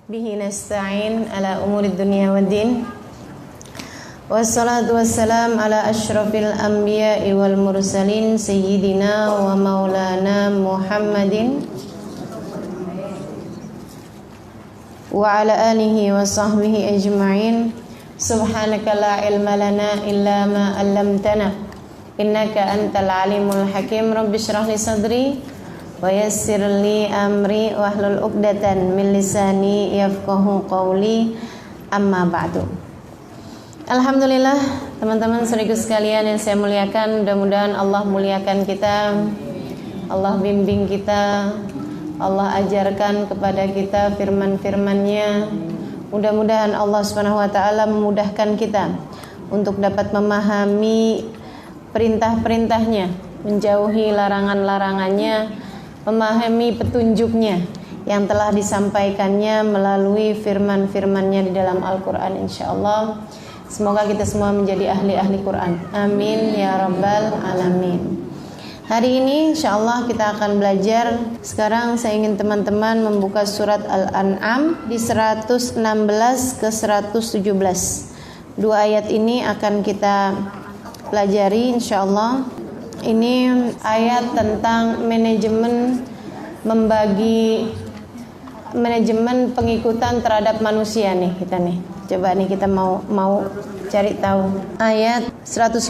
bihi nasta'in ala umurid dunya waddin. Wassalatu wassalam ala asyrafil anbiya'i wal mursalin sayyidina wa maulana Muhammadin wa ala alihi wa sahbihi ajma'in. Subhanaka la ilma lana illa ma 'allamtana innaka antal alimul hakim. Rabbi shrah li sadri wa yassir li amri wahlul 'uqdatan min lisani yafqahu qawli. Amma ba'du. Alhamdulillah, teman-teman saudaraku sekalian yang saya muliakan, mudah-mudahan Allah muliakan kita, Allah bimbing kita, Allah ajarkan kepada kita firman-firman-Nya. Mudah-mudahan Allah Subhanahu wa taala memudahkan kita untuk dapat memahami perintah-perintahnya, menjauhi larangan-larangannya, memahami petunjuknya yang telah disampaikannya melalui firman-firman-Nya di dalam Al-Qur'an insyaallah. Semoga kita semua menjadi ahli-ahli Quran. Amin ya rabbal alamin. Hari ini insyaallah kita akan belajar. Sekarang saya ingin teman-teman membuka surat Al-An'am di 116 ke 117. Dua ayat ini akan kita pelajari insyaallah. Ini ayat tentang manajemen pengikutan terhadap manusia nih kita nih. Coba nih kita mau cari tahu ayat 115,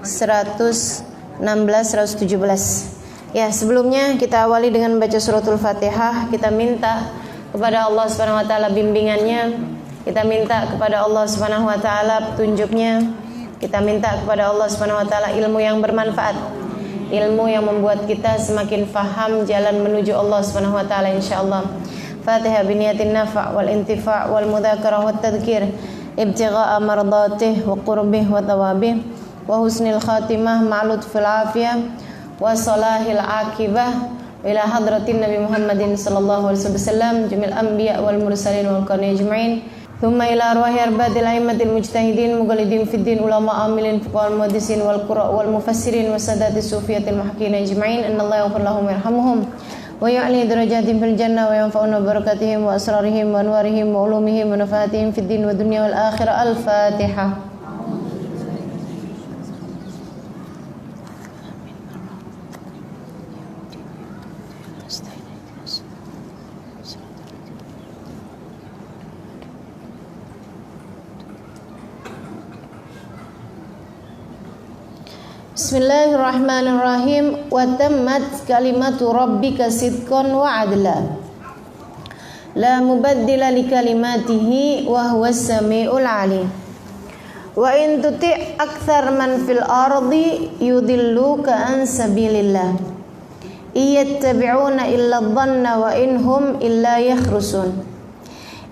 116, 117. Ya, sebelumnya kita awali dengan baca suratul Fatihah. Kita minta kepada Allah Subhanahu wa taala bimbingannya. Kita minta kepada Allah Subhanahu wa taala petunjuknya. Kita minta kepada Allah Subhanahu wa taala ilmu yang bermanfaat. Ilmu yang membuat kita semakin faham jalan menuju Allah Subhanahu wa taala insyaallah. Fatihah biniyatin nafa' wal intifa' wal mudzakarah wat tadhkir ibtigha'a mardatih wa qurbih wa thawabih wa husnil khatimah ma'lud fil afiyah wa salahil akibah ila hadratin Nabi Muhammadin sallallahu alaihi wasallam jumil anbiya wal mursalin wal qani ajma'in thumma ila arwahi arba'il a'immatil mujtahidin mughalidin fid din ulama amilin fuqaha muhaddisin wal qurra wal mufassirin wa sadatis sufiyatil muhaqqiqin ajma'in innallaha yaghfir lahum wa yarhamuhum wa ya'li darajatin fil jannah wa yanfa'una barakatihim wa asrarihim wa anwarihim wa ulumihim wa nafaatihim fid din wa dunya wal akhirah. Al-Fatihah. Bismillahirrahmanirrahim. Wa tammat kalimatu rabbika sidqan wa adla la mubaddila li kalimatihi wa huwas samiul alim. Wa in tuti' aktsar man fil ardi yudilluka an sabilillah iyattabi'una illa dhanna wa in hum illa yakhrusun.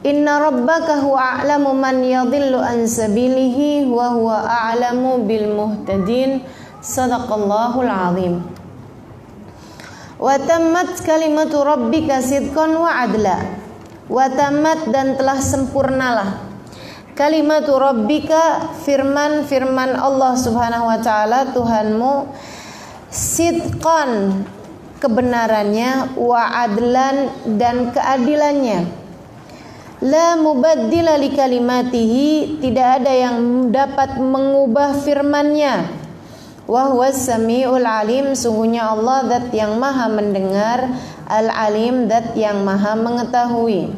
Inna rabbaka huwa a'lamu man yadhillu an sabilihi wa huwa a'lamu bil muhtadin. Sadaqallahul azim. Wa tammat kalimatu rabbika sidqan wa adla. Wa tammat dan telah sempurnalah kalimatu rabbika firman Allah Subhanahu wa taala Tuhanmu, sidqan kebenarannya, wa adlan dan keadilannya. La mubaddila li kalimatihi, tidak ada yang dapat mengubah firman-Nya. Wa huwas samiul alim, sungguhnya Allah zat yang maha mendengar, al-alim zat yang maha mengetahui.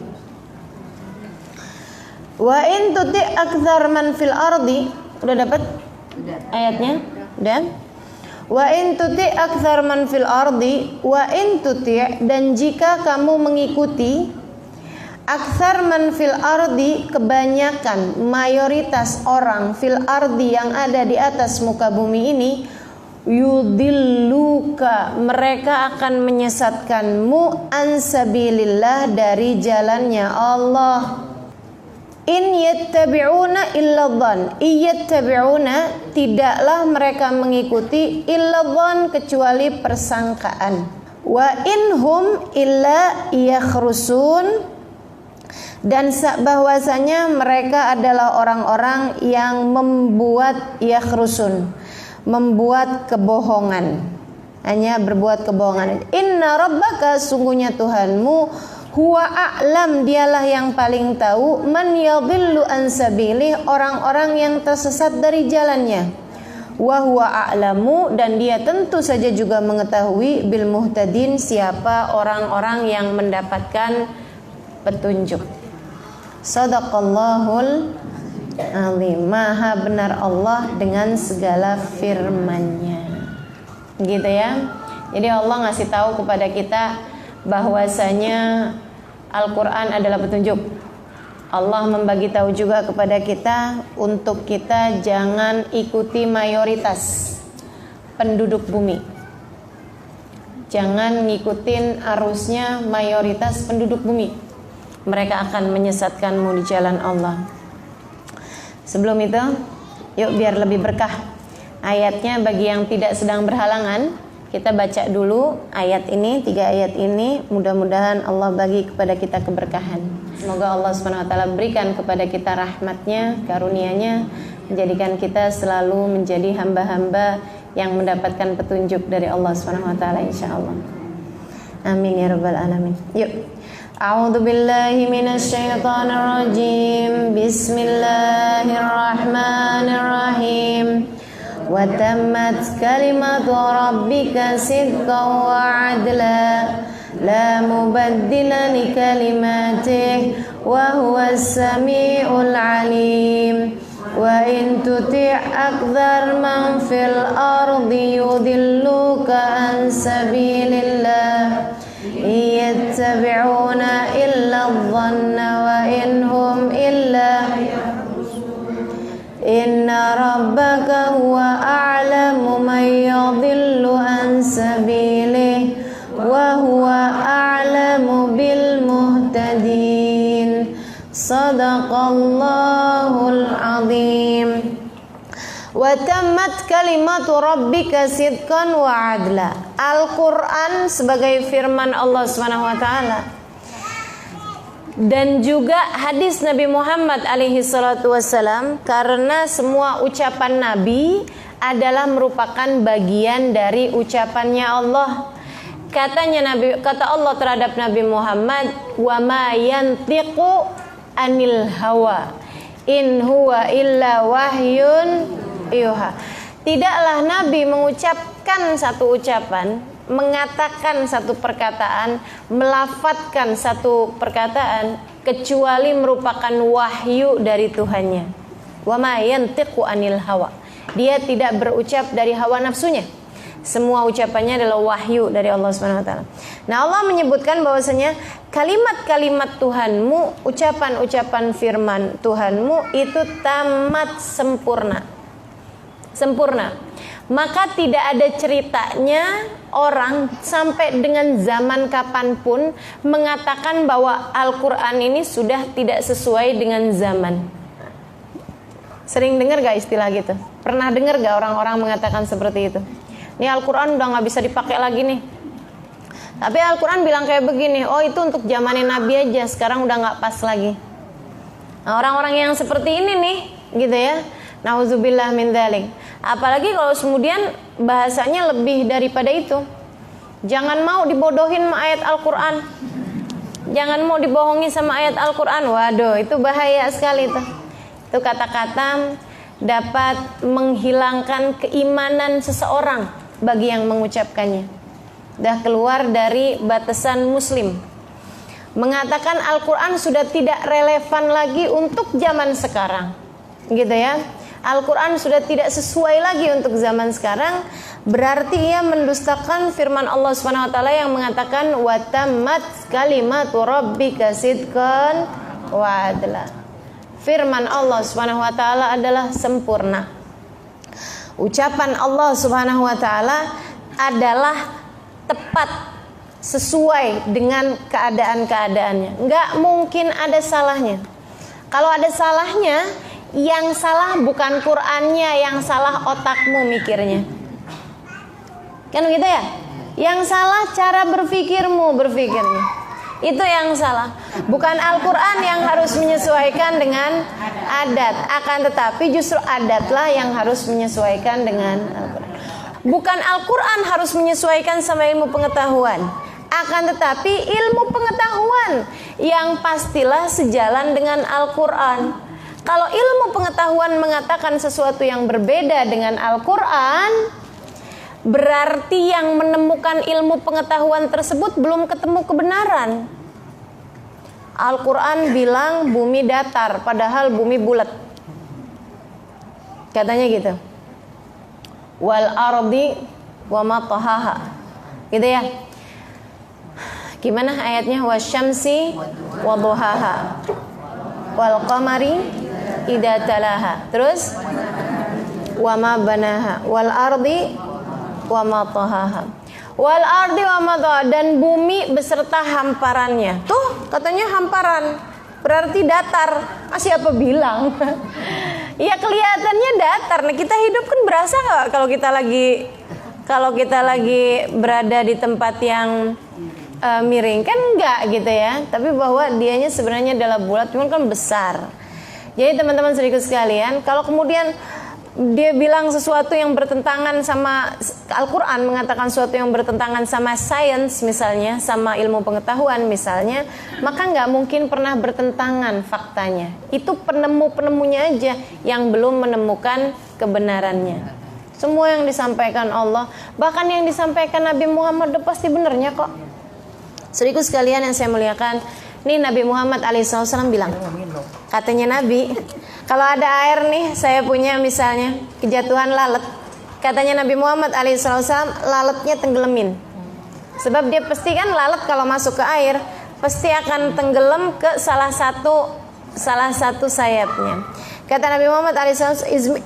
Wa in tuti' aktsar man fil ardi, udah dapat ayatnya? Udah? Wa in tuti' aktsar man fil ardi, wa in tuti' dan jika kamu mengikuti aktsar man fil ardi, kebanyakan, mayoritas orang fil ardi yang ada di atas muka bumi ini, yudilluka, mereka akan menyesatkanmu, ansabilillah, dari jalannya Allah. In yattabi'una illa dhann, iyattabi'una, tidaklah mereka mengikuti, illa dhann, kecuali persangkaan. Wa inhum illa yakhrusun, dan bahwasanya mereka adalah orang-orang yang membuat yakhrusun, membuat kebohongan, hanya berbuat kebohongan. Inna rabbaka, sungguhnya Tuhanmu, Huwa a'lam, dialah yang paling tahu, man yadhillu an sabilih, orang-orang yang tersesat dari jalannya. Wa huwa a'lamu, dan dia tentu saja juga mengetahui, bil muhtadin, siapa orang-orang yang mendapatkan petunjuk. Shadaqallahul azim. Maha benar Allah dengan segala firman-Nya. Gitu ya. Jadi Allah ngasih tahu kepada kita bahwasanya Al-Quran adalah petunjuk. Allah membagi tahu juga kepada kita untuk kita jangan ikuti mayoritas penduduk bumi. Jangan ngikutin arusnya mayoritas penduduk bumi. Mereka akan menyesatkanmu di jalan Allah. Sebelum itu, yuk biar lebih berkah ayatnya bagi yang tidak sedang berhalangan, kita baca dulu ayat ini, 3 ayat ini. Mudah-mudahan Allah bagi kepada kita keberkahan. Semoga Allah SWT berikan kepada kita rahmatnya, karunia-Nya, menjadikan kita selalu menjadi hamba-hamba yang mendapatkan petunjuk dari Allah SWT, insyaAllah. Amin ya rabbal alamin. Yuk. A'udzu billahi minasyaitonir rajim. Bismillahirrahmanirrahim. Wa tammat kalimatu rabbika sidqan wa 'adla, la mubaddila li kalimatih, wa huwas samiul 'alim. Wa in tuti' akthar man fil ardi yudilluka an sabilillah, yattabi'una illa adh-dhanna wa inhum illa, inna rabbaka huwa a'lamu man yadhillu an sabilihi wa huwa a'lamu bil muhtadin. Sadaqallahul azim. Wa tammat kalimatu rabbika sidqan wa adla. Al-Quran sebagai firman Allah SWT dan juga hadis Nabi Muhammad alaihi salatu wassalam, karena semua ucapan Nabi adalah merupakan bagian dari ucapannya Allah. Kata Allah terhadap Nabi Muhammad, wa ma yantiqu anil hawa in huwa illa wahyun yuha. Tidaklah Nabi mengucapkan satu ucapan, mengatakan satu perkataan, melafadzkan satu perkataan, kecuali merupakan wahyu dari Tuhannya. Wa ma yantiqu anil hawa. Dia tidak berucap dari hawa nafsunya. Semua ucapannya adalah wahyu dari Allah SWT. Nah, Allah menyebutkan bahwasanya kalimat-kalimat Tuhanmu, ucapan-ucapan firman Tuhanmu itu tamat sempurna. Maka tidak ada ceritanya orang sampai dengan zaman kapanpun mengatakan bahwa Al-Quran ini sudah tidak sesuai dengan zaman. Sering dengar gak istilah gitu? Pernah dengar gak orang-orang mengatakan seperti itu? Ini Al-Quran udah gak bisa dipakai lagi nih. Tapi Al-Quran bilang kayak begini, oh itu untuk zamannya Nabi aja, sekarang udah gak pas lagi. Nah, orang-orang yang seperti ini nih, gitu ya, nauzubillah min dzalik. Apalagi kalau kemudian bahasanya lebih daripada itu. Jangan mau dibodohin sama ayat Al-Quran, jangan mau dibohongi sama ayat Al-Quran. Waduh, itu bahaya sekali tuh. Itu kata-kata dapat menghilangkan keimanan seseorang bagi yang mengucapkannya. Dah keluar dari batasan muslim. Mengatakan Al-Quran sudah tidak relevan lagi untuk zaman sekarang, gitu ya. Al-Quran sudah tidak sesuai lagi untuk zaman sekarang, berarti ia mendustakan firman Allah SWT yang mengatakan wa tammat kalimatu rabbika sidqan wa adla. Firman Allah SWT adalah sempurna. Ucapan Allah SWT adalah tepat, sesuai dengan keadaan-keadaannya. Nggak mungkin ada salahnya. Kalau ada salahnya, yang salah bukan Qur'annya, yang salah otakmu mikirnya. Kan gitu ya? Yang salah cara berpikirnya. Itu yang salah. Bukan Al-Quran yang harus menyesuaikan dengan adat. Akan tetapi justru adatlah yang harus menyesuaikan dengan Al-Quran. Bukan Al-Quran harus menyesuaikan sama ilmu pengetahuan. Akan tetapi ilmu pengetahuan yang pastilah sejalan dengan Al-Quran. Kalau ilmu pengetahuan mengatakan sesuatu yang berbeda dengan Al-Quran, berarti yang menemukan ilmu pengetahuan tersebut belum ketemu kebenaran. Al-Quran bilang bumi datar, padahal bumi bulat. Katanya gitu. Wal ardi wa ma tahaha. Gitu ya. Gimana ayatnya? Wasyamsi wa duhaha wal qamari idza talaha. Terus wa ma banaha wal ardi wa ma tahaha. Wal ardi wa ma tahaha, dan bumi beserta hamparannya. Tuh, katanya hamparan. Berarti datar. Siapa bilang? Ya kelihatannya datar. Nah, kita hidup kan berasa enggak kalau kita lagi berada di tempat yang miring kan enggak gitu ya, tapi bahwa dianya sebenarnya adalah bulat, cuman kan besar. Jadi teman-teman saudaraku sekalian, kalau kemudian dia bilang sesuatu yang bertentangan sama Al-Quran, mengatakan sesuatu yang bertentangan sama sains misalnya, sama ilmu pengetahuan misalnya, maka nggak mungkin pernah bertentangan faktanya. Itu penemu-penemunya aja yang belum menemukan kebenarannya. Semua yang disampaikan Allah, bahkan yang disampaikan Nabi Muhammad udah pasti benernya kok. Saudaraku sekalian yang saya muliakan, nih Nabi Muhammad alaihissalam bilang, katanya Nabi, kalau ada air nih, saya punya misalnya kejatuhan lalat, katanya Nabi Muhammad alaihissalam, lalatnya tenggelamin. Sebab dia pasti kan lalat kalau masuk ke air pasti akan tenggelam ke salah satu sayapnya. Kata Nabi Muhammad alaihissalam,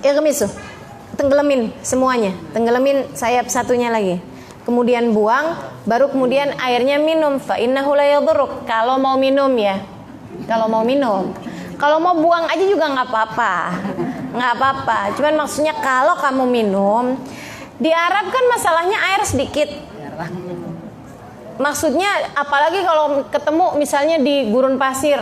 irmisu, tenggelamin semuanya, tenggelamin sayap satunya lagi. Kemudian buang, baru kemudian airnya minum. Fa innahu la yadurruk. Kalau mau minum ya. Kalau mau minum. Kalau mau buang aja juga nggak apa-apa. Nggak apa-apa. Cuman maksudnya kalau kamu minum, di Arab kan masalahnya air sedikit. Maksudnya apalagi kalau ketemu misalnya di gurun pasir,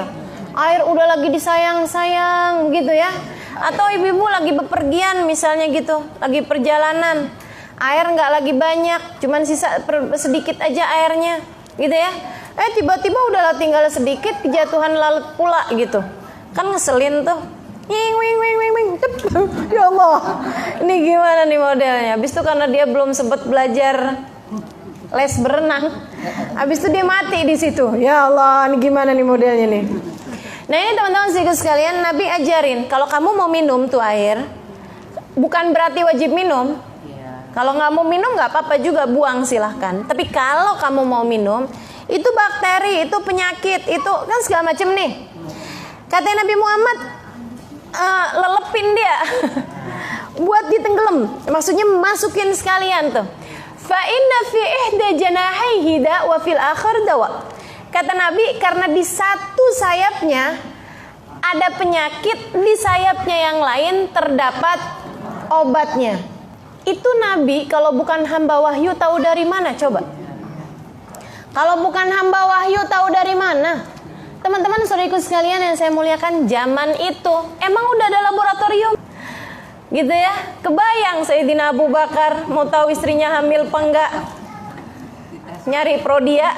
air udah lagi disayang-sayang gitu ya. Atau ibu-ibu lagi bepergian misalnya gitu, lagi perjalanan. Air nggak lagi banyak, cuman sisa sedikit aja airnya, gitu ya. Tiba-tiba udah tinggal sedikit, kejatuhan lalat pula gitu. Kan ngeselin tuh. Ya Allah, ini gimana nih modelnya? Habis itu karena dia belum sempat belajar les berenang, habis itu dia mati di situ. Ya Allah, ini gimana nih modelnya nih? Nah ini teman-teman sekalian, Nabi ajarin kalau kamu mau minum tuh air, bukan berarti wajib minum. Kalau nggak mau minum nggak apa-apa juga, buang silahkan. Tapi kalau kamu mau minum, itu bakteri, itu penyakit, itu kan segala macam nih. Kata Nabi Muhammad, lelepin dia, buat ditenggelam. Maksudnya masukin sekalian tuh. Fa inna fi ihda janahaihi da wa fil akhir dawa. Kata Nabi, karena di satu sayapnya ada penyakit, di sayapnya yang lain terdapat obatnya. Itu Nabi kalau bukan hamba wahyu tahu dari mana coba? Kalau bukan hamba wahyu tahu dari mana? Teman-teman saudaraku sekalian yang saya muliakan, zaman itu emang udah ada laboratorium gitu ya. Kebayang Sayyidina Abu Bakar mau tahu istrinya hamil apa enggak, nyari prodia.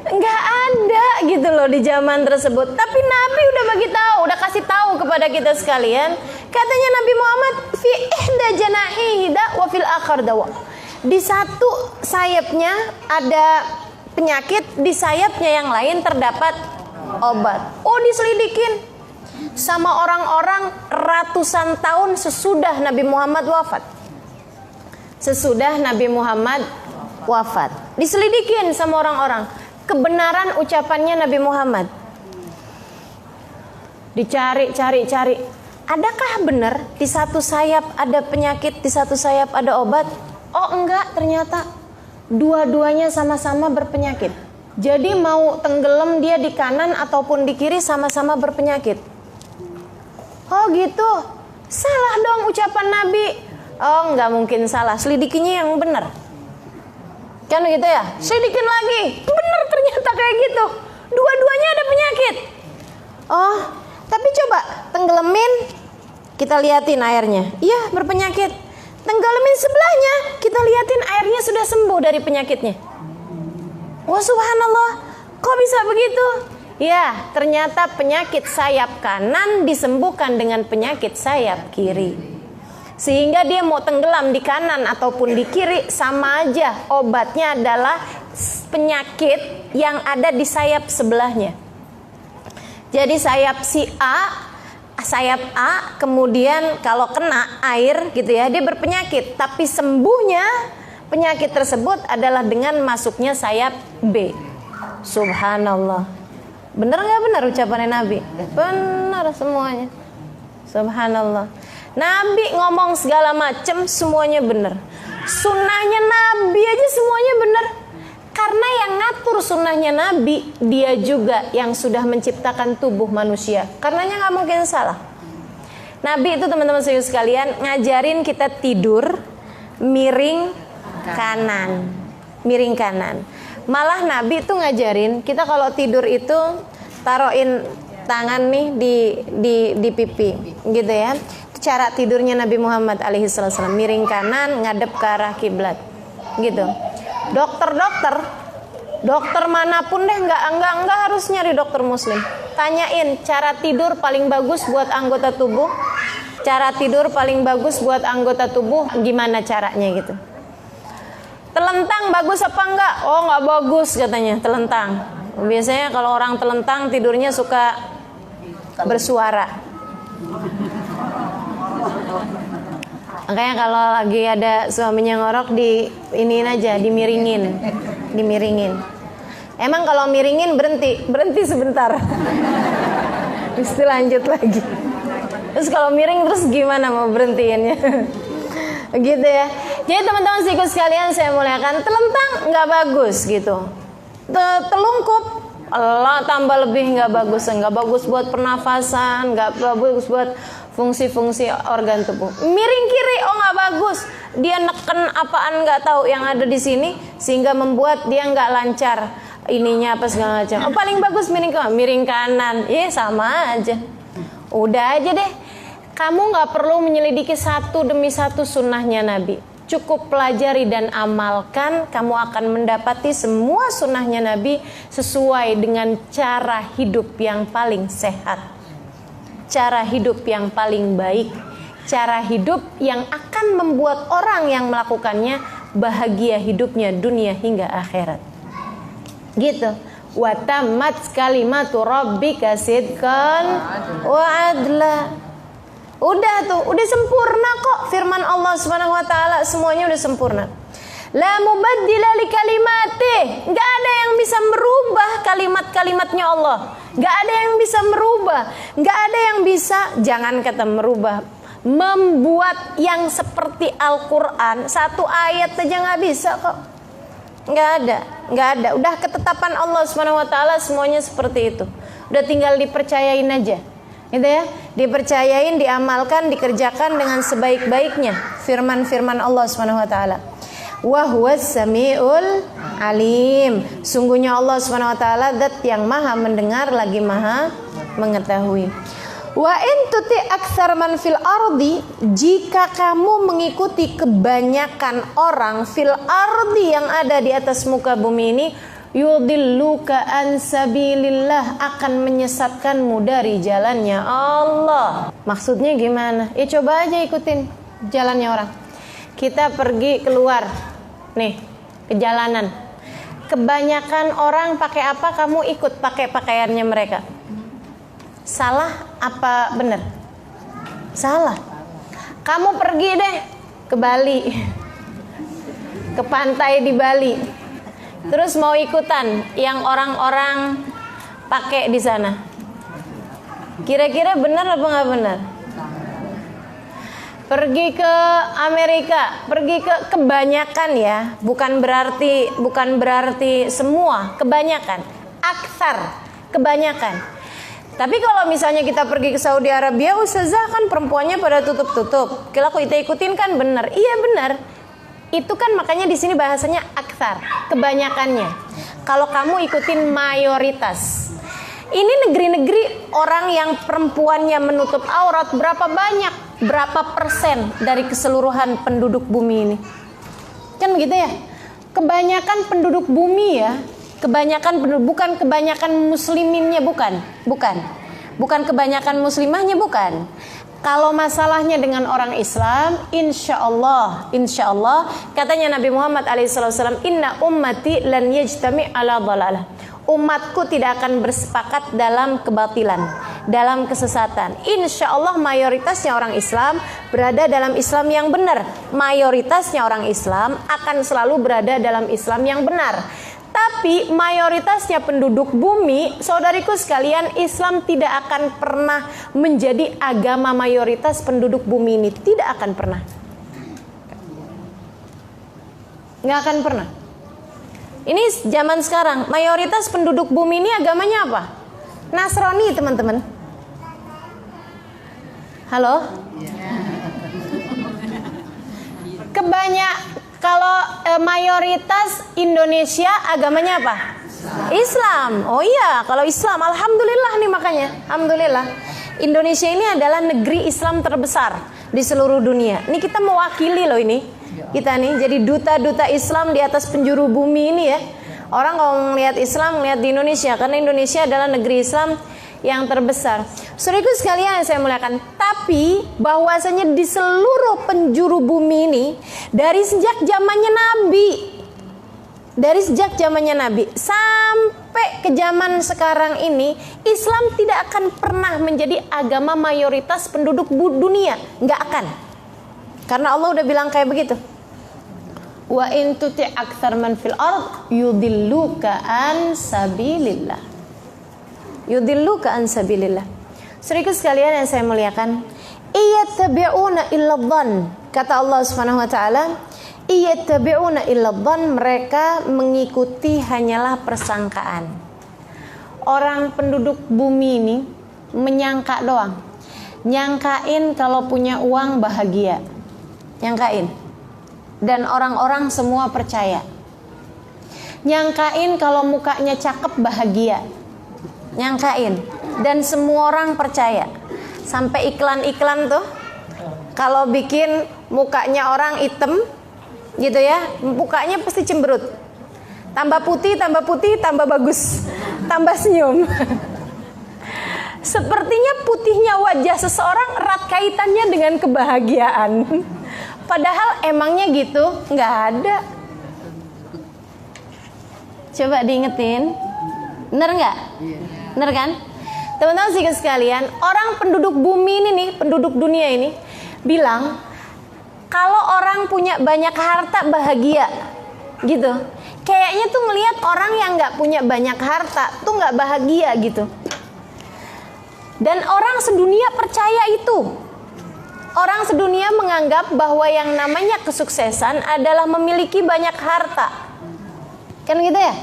Enggak ada gitu loh di zaman tersebut. Tapi Nabi udah bagi tahu, udah kasih tahu kepada kita sekalian. Katanya Nabi Muhammad, fi ihda janahihi da wa fil akhar dawa. Di satu sayapnya ada penyakit, di sayapnya yang lain terdapat obat. Oh, diselidikin sama orang-orang ratusan tahun sesudah Nabi Muhammad wafat. Sesudah Nabi Muhammad wafat, diselidikin sama orang-orang kebenaran ucapannya Nabi Muhammad. Dicari. Adakah benar di satu sayap ada penyakit, di satu sayap ada obat? Oh enggak, ternyata dua-duanya sama-sama berpenyakit. Jadi mau tenggelam dia di kanan ataupun di kiri sama-sama berpenyakit. Oh gitu, salah dong ucapan Nabi. Oh enggak mungkin salah, selidikinya yang benar. Kan gitu ya, selidikin lagi, benar ternyata kayak gitu. Dua-duanya ada penyakit. Oh, tapi coba tenggelamin, kita liatin airnya. Iya berpenyakit. Tenggelamin sebelahnya, kita liatin airnya sudah sembuh dari penyakitnya. Wah subhanallah, kok bisa begitu? Ya, ternyata penyakit sayap kanan disembuhkan dengan penyakit sayap kiri. Sehingga dia mau tenggelam di kanan ataupun di kiri sama aja, obatnya adalah penyakit yang ada di sayap sebelahnya. Jadi sayap A kemudian kalau kena air gitu ya, dia berpenyakit, tapi sembuhnya penyakit tersebut adalah dengan masuknya sayap B. Subhanallah. Benar nggak benar ucapannya Nabi? Benar semuanya. Subhanallah. Nabi ngomong segala macam semuanya benar. Sunnahnya Nabi aja semuanya benar. Karena yang ngatur sunnahnya Nabi, dia juga yang sudah menciptakan tubuh manusia. Karenanya nggak mungkin salah. Nabi itu teman-teman sekalian ngajarin kita tidur miring kanan, miring kanan. Malah Nabi itu ngajarin kita kalau tidur itu taruhin tangan nih di pipi, gitu ya. Cara tidurnya Nabi Muhammad alaihissalam, miring kanan, ngadep ke arah kiblat, gitu. Dokter manapun deh nggak harus nyari dokter muslim. Tanyain cara tidur paling bagus buat anggota tubuh. Cara tidur paling bagus buat anggota tubuh gimana caranya gitu. Telentang bagus apa enggak? Oh nggak bagus katanya telentang. Biasanya kalau orang telentang tidurnya suka bersuara. Makanya kalau lagi ada suaminya ngorok iniin aja, dimiringin. Emang kalau miringin berhenti sebentar. Terus lanjut lagi. Terus kalau miring terus gimana mau berhentiinnya? Gitu ya. Jadi teman-teman sekalian saya muliakan, telentang nggak bagus gitu. Telungkup Allah tambah lebih nggak bagus buat pernafasan, nggak bagus buat fungsi-fungsi organ tubuh. Miring kiri nggak bagus, dia neken apaan nggak tahu yang ada di sini sehingga membuat dia nggak lancar ininya apa segala macam. Paling bagus miring kanan, sama aja. Udah aja deh, kamu nggak perlu menyelidiki satu demi satu sunnahnya Nabi. Cukup pelajari dan amalkan, kamu akan mendapati semua sunnahnya Nabi sesuai dengan cara hidup yang paling sehat, cara hidup yang paling baik, cara hidup yang akan membuat orang yang melakukannya bahagia hidupnya dunia hingga akhirat. Gitu. Wa tammat kalimatu rabbika sidqan wa adla. Udah sempurna kok firman Allah Subhanahu wa taala, semuanya udah sempurna. La mubaddila li kalimatih. Enggak ada yang bisa merubah kalimat-kalimatnya Allah. Enggak ada yang bisa merubah, enggak ada yang bisa, jangan kata merubah, membuat yang seperti Al-Qur'an, satu ayat aja enggak bisa kok. Enggak ada. Udah ketetapan Allah Subhanahu wa taala semuanya seperti itu. Udah tinggal dipercayain aja. Gitu ya, dipercayain, diamalkan, dikerjakan dengan sebaik-baiknya firman-firman Allah Subhanahu wa taala. Wa huwas samiul alim. Sungguhnya Allah Subhanahu wa taala zat yang maha mendengar lagi maha mengetahui. Wa in tuti aktsar man fil ardi, jika kamu mengikuti kebanyakan orang fil ardi yang ada di atas muka bumi ini, yudilluka an sabilillah, akan menyesatkanmu dari jalannya Allah. Maksudnya gimana? Ya coba aja ikutin jalannya orang. Kita pergi keluar nih ke jalanan, kebanyakan orang pakai apa, kamu ikut pakai pakaiannya mereka. Salah apa benar? Salah. Kamu pergi deh ke Bali, ke pantai di Bali, terus mau ikutan yang orang-orang pakai di sana. Kira-kira benar apa nggak benar? Pergi ke Amerika, pergi ke kebanyakan ya, bukan berarti semua, kebanyakan, aksar, kebanyakan. Tapi kalau misalnya kita pergi ke Saudi Arabia, ustazah kan perempuannya pada tutup-tutup. Kalau kita ikutin kan benar, iya benar. Itu kan makanya di sini bahasanya aksar, kebanyakannya. Kalau kamu ikutin mayoritas. Ini negeri-negeri orang yang perempuannya menutup aurat berapa banyak, berapa persen dari keseluruhan penduduk bumi ini? Kan gitu ya. Kebanyakan penduduk bumi ya, Kebanyakan bukan kebanyakan musliminnya, bukan kebanyakan muslimahnya, bukan. Kalau masalahnya dengan orang Islam, insya Allah katanya Nabi Muhammad alaihissalam, inna ummati lan yajtami ala dhalalah. Umatku tidak akan bersepakat dalam kebatilan, dalam kesesatan. Insya Allah mayoritasnya orang Islam berada dalam Islam yang benar. Mayoritasnya orang Islam akan selalu berada dalam Islam yang benar. Tapi mayoritasnya penduduk bumi, saudariku sekalian, Islam tidak akan pernah menjadi agama mayoritas penduduk bumi ini. Tidak akan pernah. Nggak akan pernah. Ini zaman sekarang, mayoritas penduduk bumi ini agamanya apa? Nasrani, teman-teman. Halo? Kalau mayoritas Indonesia agamanya apa? Islam. Oh iya, kalau Islam, alhamdulillah nih, makanya alhamdulillah Indonesia ini adalah negeri Islam terbesar di seluruh dunia. Ini kita mewakili loh ini. Kita nih jadi duta-duta Islam di atas penjuru bumi ini ya. Orang kalau melihat Islam, melihat di Indonesia, karena Indonesia adalah negeri Islam yang terbesar. Saudaraku sekalian yang saya muliakan, tapi bahwasanya di seluruh penjuru bumi ini, dari sejak zamannya Nabi sampai ke zaman sekarang ini, Islam tidak akan pernah menjadi agama mayoritas penduduk dunia, nggak akan. Karena Allah udah bilang kayak begitu. Wa in tuti aktsar man fil ard yudilluka an sabilillah. Yudilluka an sabilillah. Saudaraku sekalian yang saya muliakan, iyattabi'una illa dhann. Kata Allah Subhanahu wa taala, iyattabi'una illa dhann, mereka mengikuti hanyalah persangkaan. Orang penduduk bumi ini menyangka doang. Nyangkain kalau punya uang bahagia. Nyangkain. Dan orang-orang semua percaya. Nyangkain kalau mukanya cakep bahagia. Nyangkain. Dan semua orang percaya. Sampai iklan-iklan tuh, kalau bikin mukanya orang hitam gitu ya, mukanya pasti cemberut. Tambah putih, tambah bagus, tambah senyum. Sepertinya putihnya wajah seseorang erat kaitannya dengan kebahagiaan. Padahal emangnya gitu? Nggak ada. Coba diingetin. Bener nggak? Bener kan? Teman-teman sekalian, orang penduduk bumi ini nih, penduduk dunia ini bilang kalau orang punya banyak harta bahagia, gitu. Kayaknya tuh melihat orang yang nggak punya banyak harta tuh nggak bahagia gitu. Dan orang sedunia percaya itu. Orang sedunia menganggap bahwa yang namanya kesuksesan adalah memiliki banyak harta. Kan gitu ya?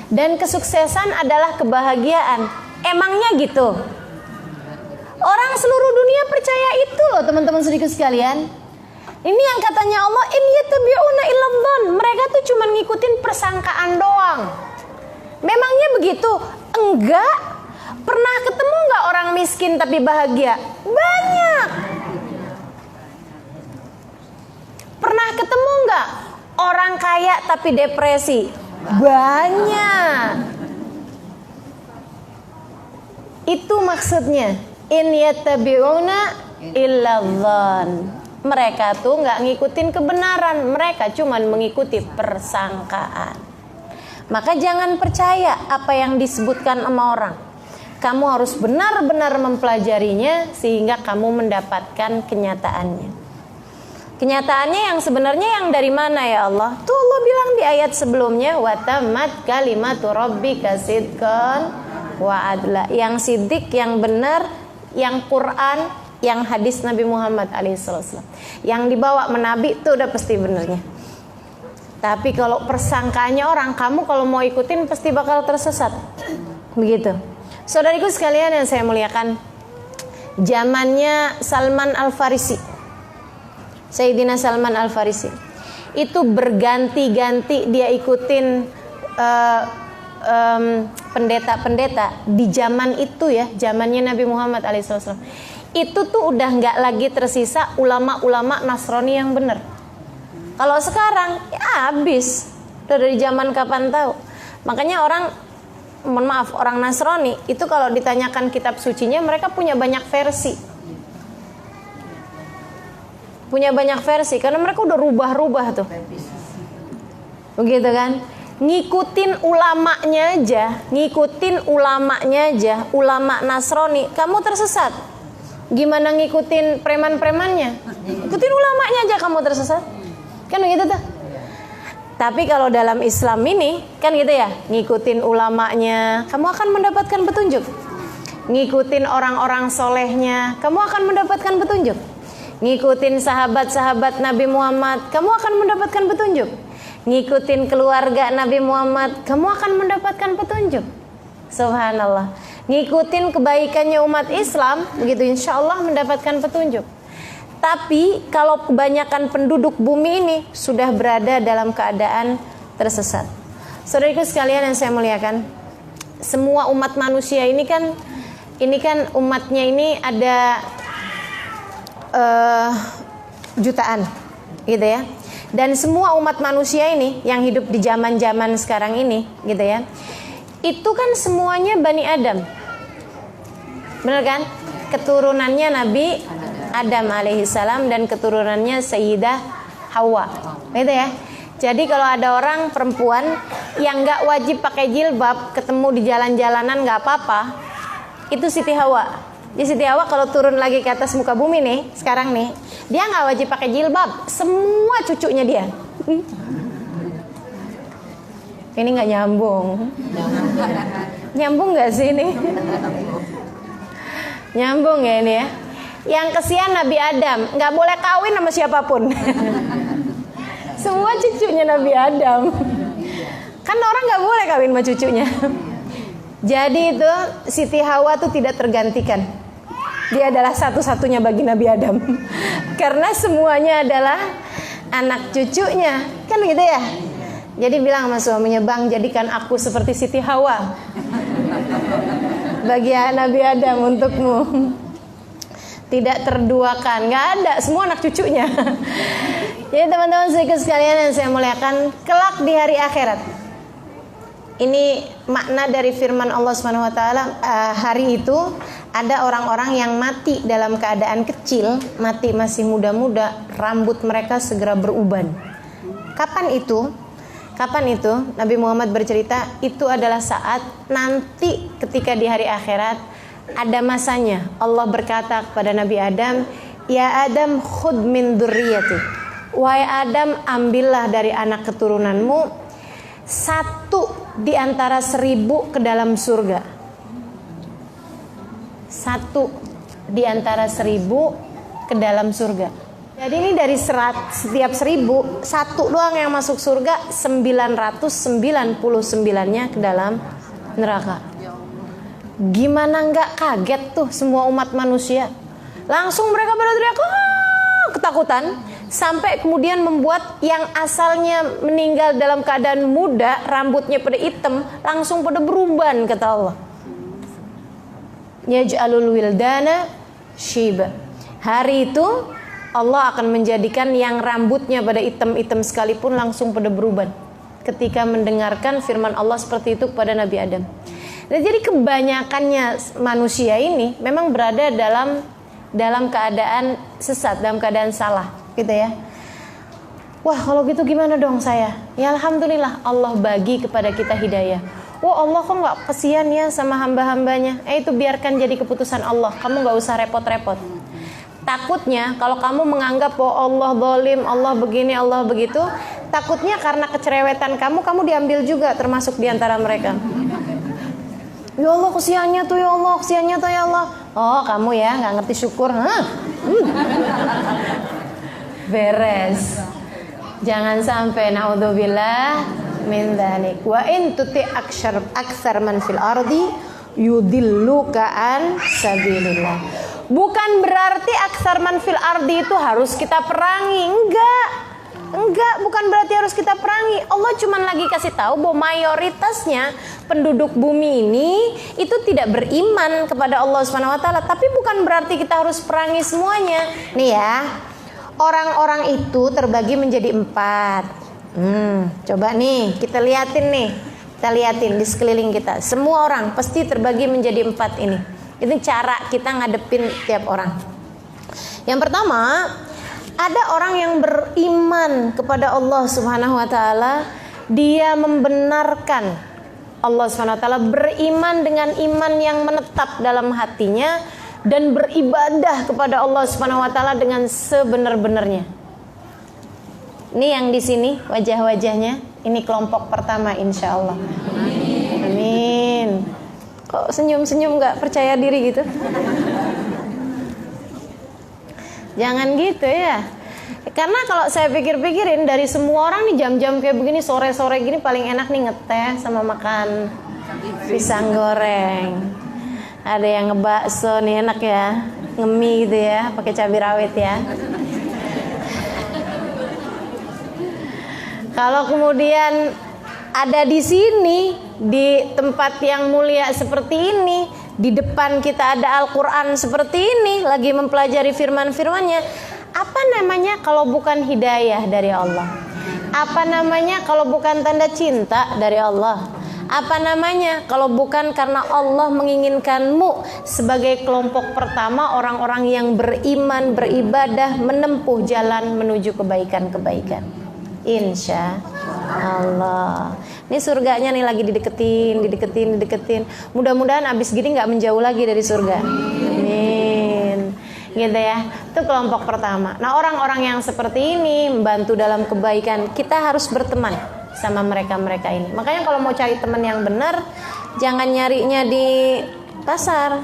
Dan kesuksesan adalah kebahagiaan. Emangnya gitu? Orang seluruh dunia percaya itu loh, teman-teman saudaraku sekalian. Ini yang katanya Allah, in yattabi'una illa dhann. Mereka tuh cuma ngikutin persangkaan doang. Memangnya begitu? Enggak. Pernah ketemu enggak orang miskin tapi bahagia? Banyak. Pernah ketemu enggak orang kaya tapi depresi? Banyak. Itu maksudnya, in yattabi'una illa dhann. Mereka tuh nggak ngikutin kebenaran, mereka cuma mengikuti persangkaan. Maka jangan percaya apa yang disebutkan sama orang. Kamu harus benar-benar mempelajarinya sehingga kamu mendapatkan kenyataannya. Kenyataannya yang sebenarnya yang dari mana ya Allah? Tuh Allah bilang di ayat sebelumnya, wa tammat kalimatu rabbika sidqan wa adla. Yang sidik, yang benar, yang Quran, yang hadis Nabi Muhammad alaihissalam, yang dibawa menabi itu udah pasti benernya. Tapi kalau persangkaannya orang, kamu kalau mau ikutin pasti bakal tersesat. Begitu. Saudariku sekalian yang saya muliakan, zamannya Salman Al-Farisi, Sayyidina Salman Al-Farisi, itu berganti-ganti dia ikutin pendeta-pendeta di zaman itu ya, zamannya Nabi Muhammad alaihissalam. Itu tuh udah nggak lagi tersisa ulama-ulama Nasrani yang benar. Kalau sekarang ya habis. Udah dari zaman kapan tahu. Makanya orang Nasrani itu kalau ditanyakan kitab sucinya, mereka punya banyak versi. Punya banyak versi karena mereka udah rubah-rubah tuh. Begitu kan? Ngikutin ulamanya aja, ulama Nasrani, kamu tersesat. Gimana ngikutin preman-premannya? Ikutin ulamanya aja kamu tersesat. Kan begitu tuh. Tapi kalau dalam Islam ini kan gitu ya, ngikutin ulamanya, kamu akan mendapatkan petunjuk. Ngikutin orang-orang solehnya, kamu akan mendapatkan petunjuk. Ngikutin sahabat-sahabat Nabi Muhammad, kamu akan mendapatkan petunjuk. Ngikutin keluarga Nabi Muhammad, kamu akan mendapatkan petunjuk. Subhanallah. Ngikutin kebaikannya umat Islam, begitu insya Allah mendapatkan petunjuk. Tapi kalau kebanyakan penduduk bumi ini sudah berada dalam keadaan tersesat. Saudariku sekalian yang saya muliakan, semua umat manusia ini kan umatnya ini ada jutaan, gitu ya. Dan semua umat manusia ini yang hidup di zaman-zaman sekarang ini, gitu ya, itu kan semuanya Bani Adam, benar kan? Keturunannya Nabi Adam alaihissalam dan keturunannya Sayyidah Hawa, gitu ya. Jadi kalau ada orang perempuan yang nggak wajib pakai jilbab, ketemu di jalan-jalanan nggak apa-apa, itu Siti Hawa. Jadi Siti Hawa kalau turun lagi ke atas muka bumi nih, sekarang nih, dia nggak wajib pakai jilbab, semua cucunya dia. Ini nggak nyambung. Nyambung nggak sih ini? Nyambung ya ini ya. Yang kesian Nabi Adam, nggak boleh kawin sama siapapun. Semua cucunya Nabi Adam. Kan orang nggak boleh kawin sama cucunya. Jadi itu Siti Hawa tuh tidak tergantikan. Dia adalah satu-satunya bagi Nabi Adam. Karena semuanya adalah anak cucunya. Kan gitu ya. Jadi bilang sama suaminya, "Bang, jadikan aku seperti Siti Hawa bagi Nabi Adam untukmu." Tidak terduakan, nggak ada, semua anak cucunya. Jadi teman-teman sekalian yang saya muliakan, kelak di hari akhirat, ini makna dari firman Allah Subhanahu Wa Taala. Hari itu ada orang-orang yang mati dalam keadaan kecil, mati masih muda-muda, rambut mereka segera beruban. Kapan itu? Nabi Muhammad bercerita, itu adalah saat nanti ketika di hari akhirat ada masanya. Allah berkata kepada Nabi Adam, "Ya Adam, khud min dzurriyyati." Wahai Adam, ambillah dari anak keturunanmu satu di antara 1000 ke dalam surga. Satu di antara 1000 ke dalam surga. Jadi ini dari setiap 1000, satu doang yang masuk surga, 999-nya ke dalam neraka. Gimana nggak kaget tuh semua umat manusia? Langsung mereka pada teriak ketakutan, sampai kemudian membuat yang asalnya meninggal dalam keadaan muda, rambutnya pada hitam, langsung pada beruban, kata Allah. Yaj'alul wildana syiba. Hari itu Allah akan menjadikan yang rambutnya pada hitam-hitam sekalipun langsung pada beruban ketika mendengarkan firman Allah seperti itu kepada Nabi Adam. Dan jadi kebanyakannya manusia ini memang berada dalam keadaan sesat, dalam keadaan salah, gitu ya. Wah, kalau gitu gimana dong saya? Ya alhamdulillah Allah bagi kepada kita hidayah. Wah, Allah kok nggak kesian ya sama hamba-hambanya? Itu biarkan jadi keputusan Allah. Kamu nggak usah repot-repot. Takutnya kalau kamu menganggap bahwa Allah zalim, Allah begini, Allah begitu, takutnya karena kecerewetan kamu diambil juga termasuk di antara mereka. Ya Allah, kesiannya tuh ya Allah, kesiannya tuh ya Allah. Oh, kamu ya nggak ngerti syukur, beres. Jangan sampai naudzubillah min dzalik. Wa in tuti aktsar man fil ardi yudilluka an sabilillah. Bukan berarti aksar man fil ardi itu harus kita perangi, enggak, bukan berarti harus kita perangi. Allah cuma lagi kasih tahu bahwa mayoritasnya penduduk bumi ini itu tidak beriman kepada Allah Subhanahu wa taala, tapi bukan berarti kita harus perangi semuanya. Nih ya, orang-orang itu terbagi menjadi 4. Coba nih kita liatin nih Kita liatin di sekeliling kita, semua orang pasti terbagi menjadi 4 ini. Itu cara kita ngadepin tiap orang. Yang pertama, ada orang yang beriman kepada Allah Subhanahu wa taala, dia membenarkan Allah Subhanahu wa taala, beriman dengan iman yang menetap dalam hatinya dan beribadah kepada Allah Subhanahu wa taala dengan sebenar-benarnya. Ini yang di sini wajah-wajahnya. Ini kelompok pertama insya Allah. Amin. Kok senyum-senyum gak percaya diri gitu? Jangan gitu ya. Karena kalau saya pikir-pikirin, dari semua orang nih jam-jam kayak begini, sore-sore gini paling enak nih ngeteh sama makan pisang goreng. Ada yang ngebakso nih enak ya, ngemi gitu ya, pakai cabai rawit ya. Kalau kemudian ada di sini, di tempat yang mulia seperti ini, di depan kita ada Al-Quran seperti ini, lagi mempelajari firman-firmannya, apa namanya kalau bukan hidayah dari Allah? Apa namanya kalau bukan tanda cinta dari Allah? Apa namanya kalau bukan karena Allah menginginkanmu sebagai kelompok pertama orang-orang yang beriman, beribadah, menempuh jalan menuju kebaikan-kebaikan. Insya Allah. Ini surganya nih lagi dideketin. Mudah-mudahan abis gini nggak menjauh lagi dari surga. Amin. Gitu ya. Itu kelompok pertama. Nah, orang-orang yang seperti ini membantu dalam kebaikan, kita harus berteman sama mereka-mereka ini. Makanya kalau mau cari teman yang benar, jangan nyarinya di pasar.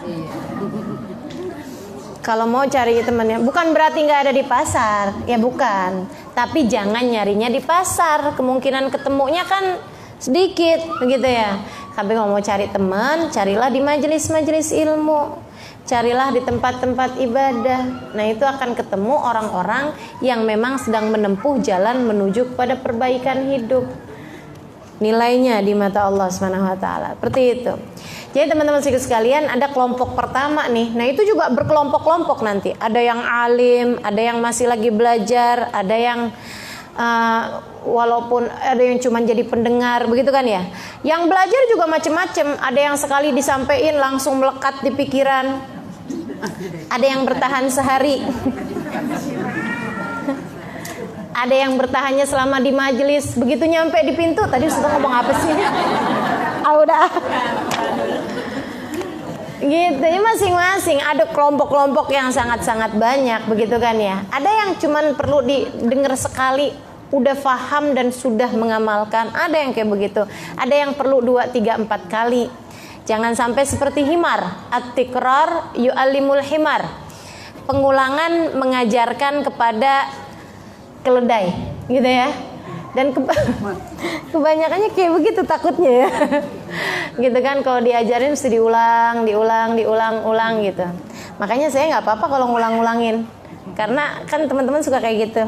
Kalau mau cari temannya, bukan berarti nggak ada di pasar, ya bukan. Tapi jangan nyarinya di pasar, kemungkinan ketemunya kan sedikit, begitu ya. Tapi kalau mau cari teman, carilah di majelis-majelis ilmu, carilah di tempat-tempat ibadah. Nah, itu akan ketemu orang-orang yang memang sedang menempuh jalan menuju kepada perbaikan hidup. Nilainya di mata Allah Subhanahu wa taala. Seperti itu. Jadi teman-teman sekalian, ada kelompok pertama nih. Nah, itu juga berkelompok-kelompok nanti. Ada yang alim, ada yang masih lagi belajar, ada yang walaupun ada yang cuma jadi pendengar, begitu kan ya. Yang belajar juga macam-macam. Ada yang sekali disampaikan langsung melekat di pikiran. Ada yang bertahan sehari. Ada yang bertahannya selama di majelis. Begitu nyampe di pintu, tadi sudah ngomong apa sih? Udah. Gitu ya, masing-masing ada kelompok-kelompok yang sangat-sangat banyak, begitu kan ya. Ada yang cuman perlu didengar sekali, udah paham dan sudah mengamalkan. Ada yang kayak begitu. Ada yang perlu 2, 3, 4 kali. Jangan sampai seperti himar. At-tikrar yu'allimul himar. Pengulangan mengajarkan kepada keledai, gitu ya. Dan kebanyakannya kayak begitu takutnya ya. Gitu kan, kalau diajarin mesti diulang gitu. Makanya saya nggak apa-apa kalau ngulang-ngulangin, karena kan teman-teman suka kayak gitu.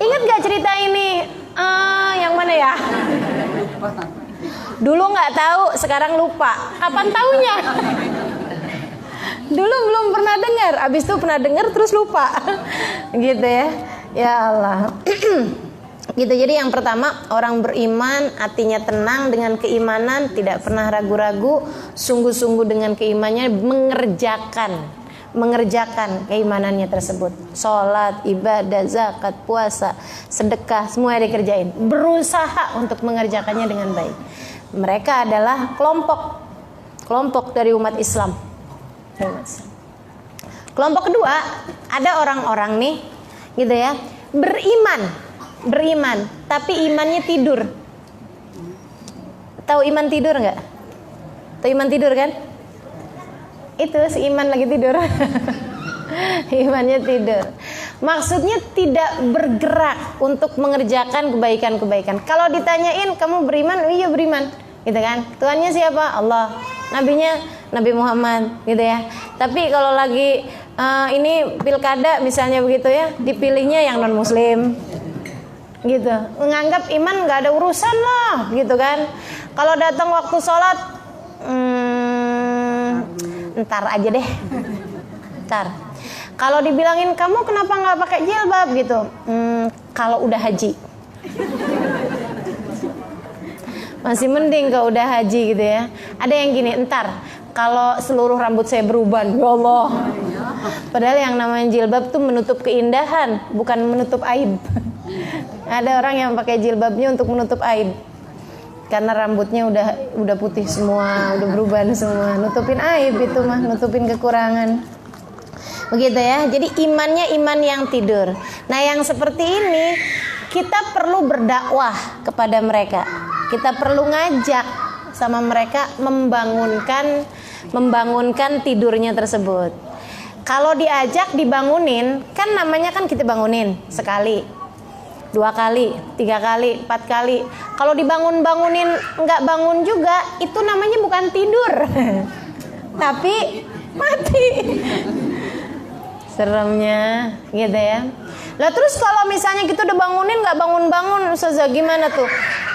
Ingat gak cerita ini? Yang mana ya? Dulu nggak tahu, sekarang lupa. Kapan taunya? Dulu belum pernah dengar, abis itu pernah dengar terus lupa. Gitu ya. Ya Allah. Gitu. Jadi yang pertama, orang beriman hatinya tenang dengan keimanan, tidak pernah ragu-ragu, sungguh-sungguh dengan keimanannya mengerjakan keimanannya tersebut. Sholat, ibadah, zakat, puasa, sedekah, semua dikerjain. Berusaha untuk mengerjakannya dengan baik. Mereka adalah kelompok dari umat Islam. Kelompok kedua, ada orang-orang nih, gitu ya, beriman, tapi imannya tidur. Tahu iman tidur nggak? Tahu iman tidur kan? Itu si iman lagi tidur. Imannya tidur. Maksudnya tidak bergerak untuk mengerjakan kebaikan-kebaikan. Kalau ditanyain kamu beriman? Oh iya beriman, gitu kan? Tuhannya siapa? Allah. Nabinya Nabi Muhammad, gitu ya. Tapi kalau lagi ini pilkada misalnya begitu ya, dipilihnya yang non muslim. Gitu, menganggap iman nggak ada urusan lah, gitu kan. Kalau datang waktu sholat, ntar aja deh, ntar. Kalau dibilangin kamu kenapa nggak pakai jilbab gitu, kalau udah haji. Masih mending kalau udah haji gitu ya. Ada yang gini, entar kalau seluruh rambut saya beruban, ya Allah. Padahal yang namanya jilbab tuh menutup keindahan, bukan menutup aib. Ada orang yang pakai jilbabnya untuk menutup aib. Karena rambutnya udah putih semua, udah beruban semua, nutupin aib itu mah, nutupin kekurangan. Begitu ya. Jadi imannya iman yang tidur. Nah, yang seperti ini kita perlu berdakwah kepada mereka. Kita perlu ngajak sama mereka membangunkan tidurnya tersebut. Kalau diajak dibangunin, kan namanya kan kita bangunin sekali, 2 kali, 3 kali, 4 kali. Kalau dibangunin nggak bangun juga, itu namanya bukan tidur, tapi mati. Seremnya, gitu ya. Lah terus kalau misalnya kita udah bangunin nggak bangun-bangun, Ustazah gimana tuh?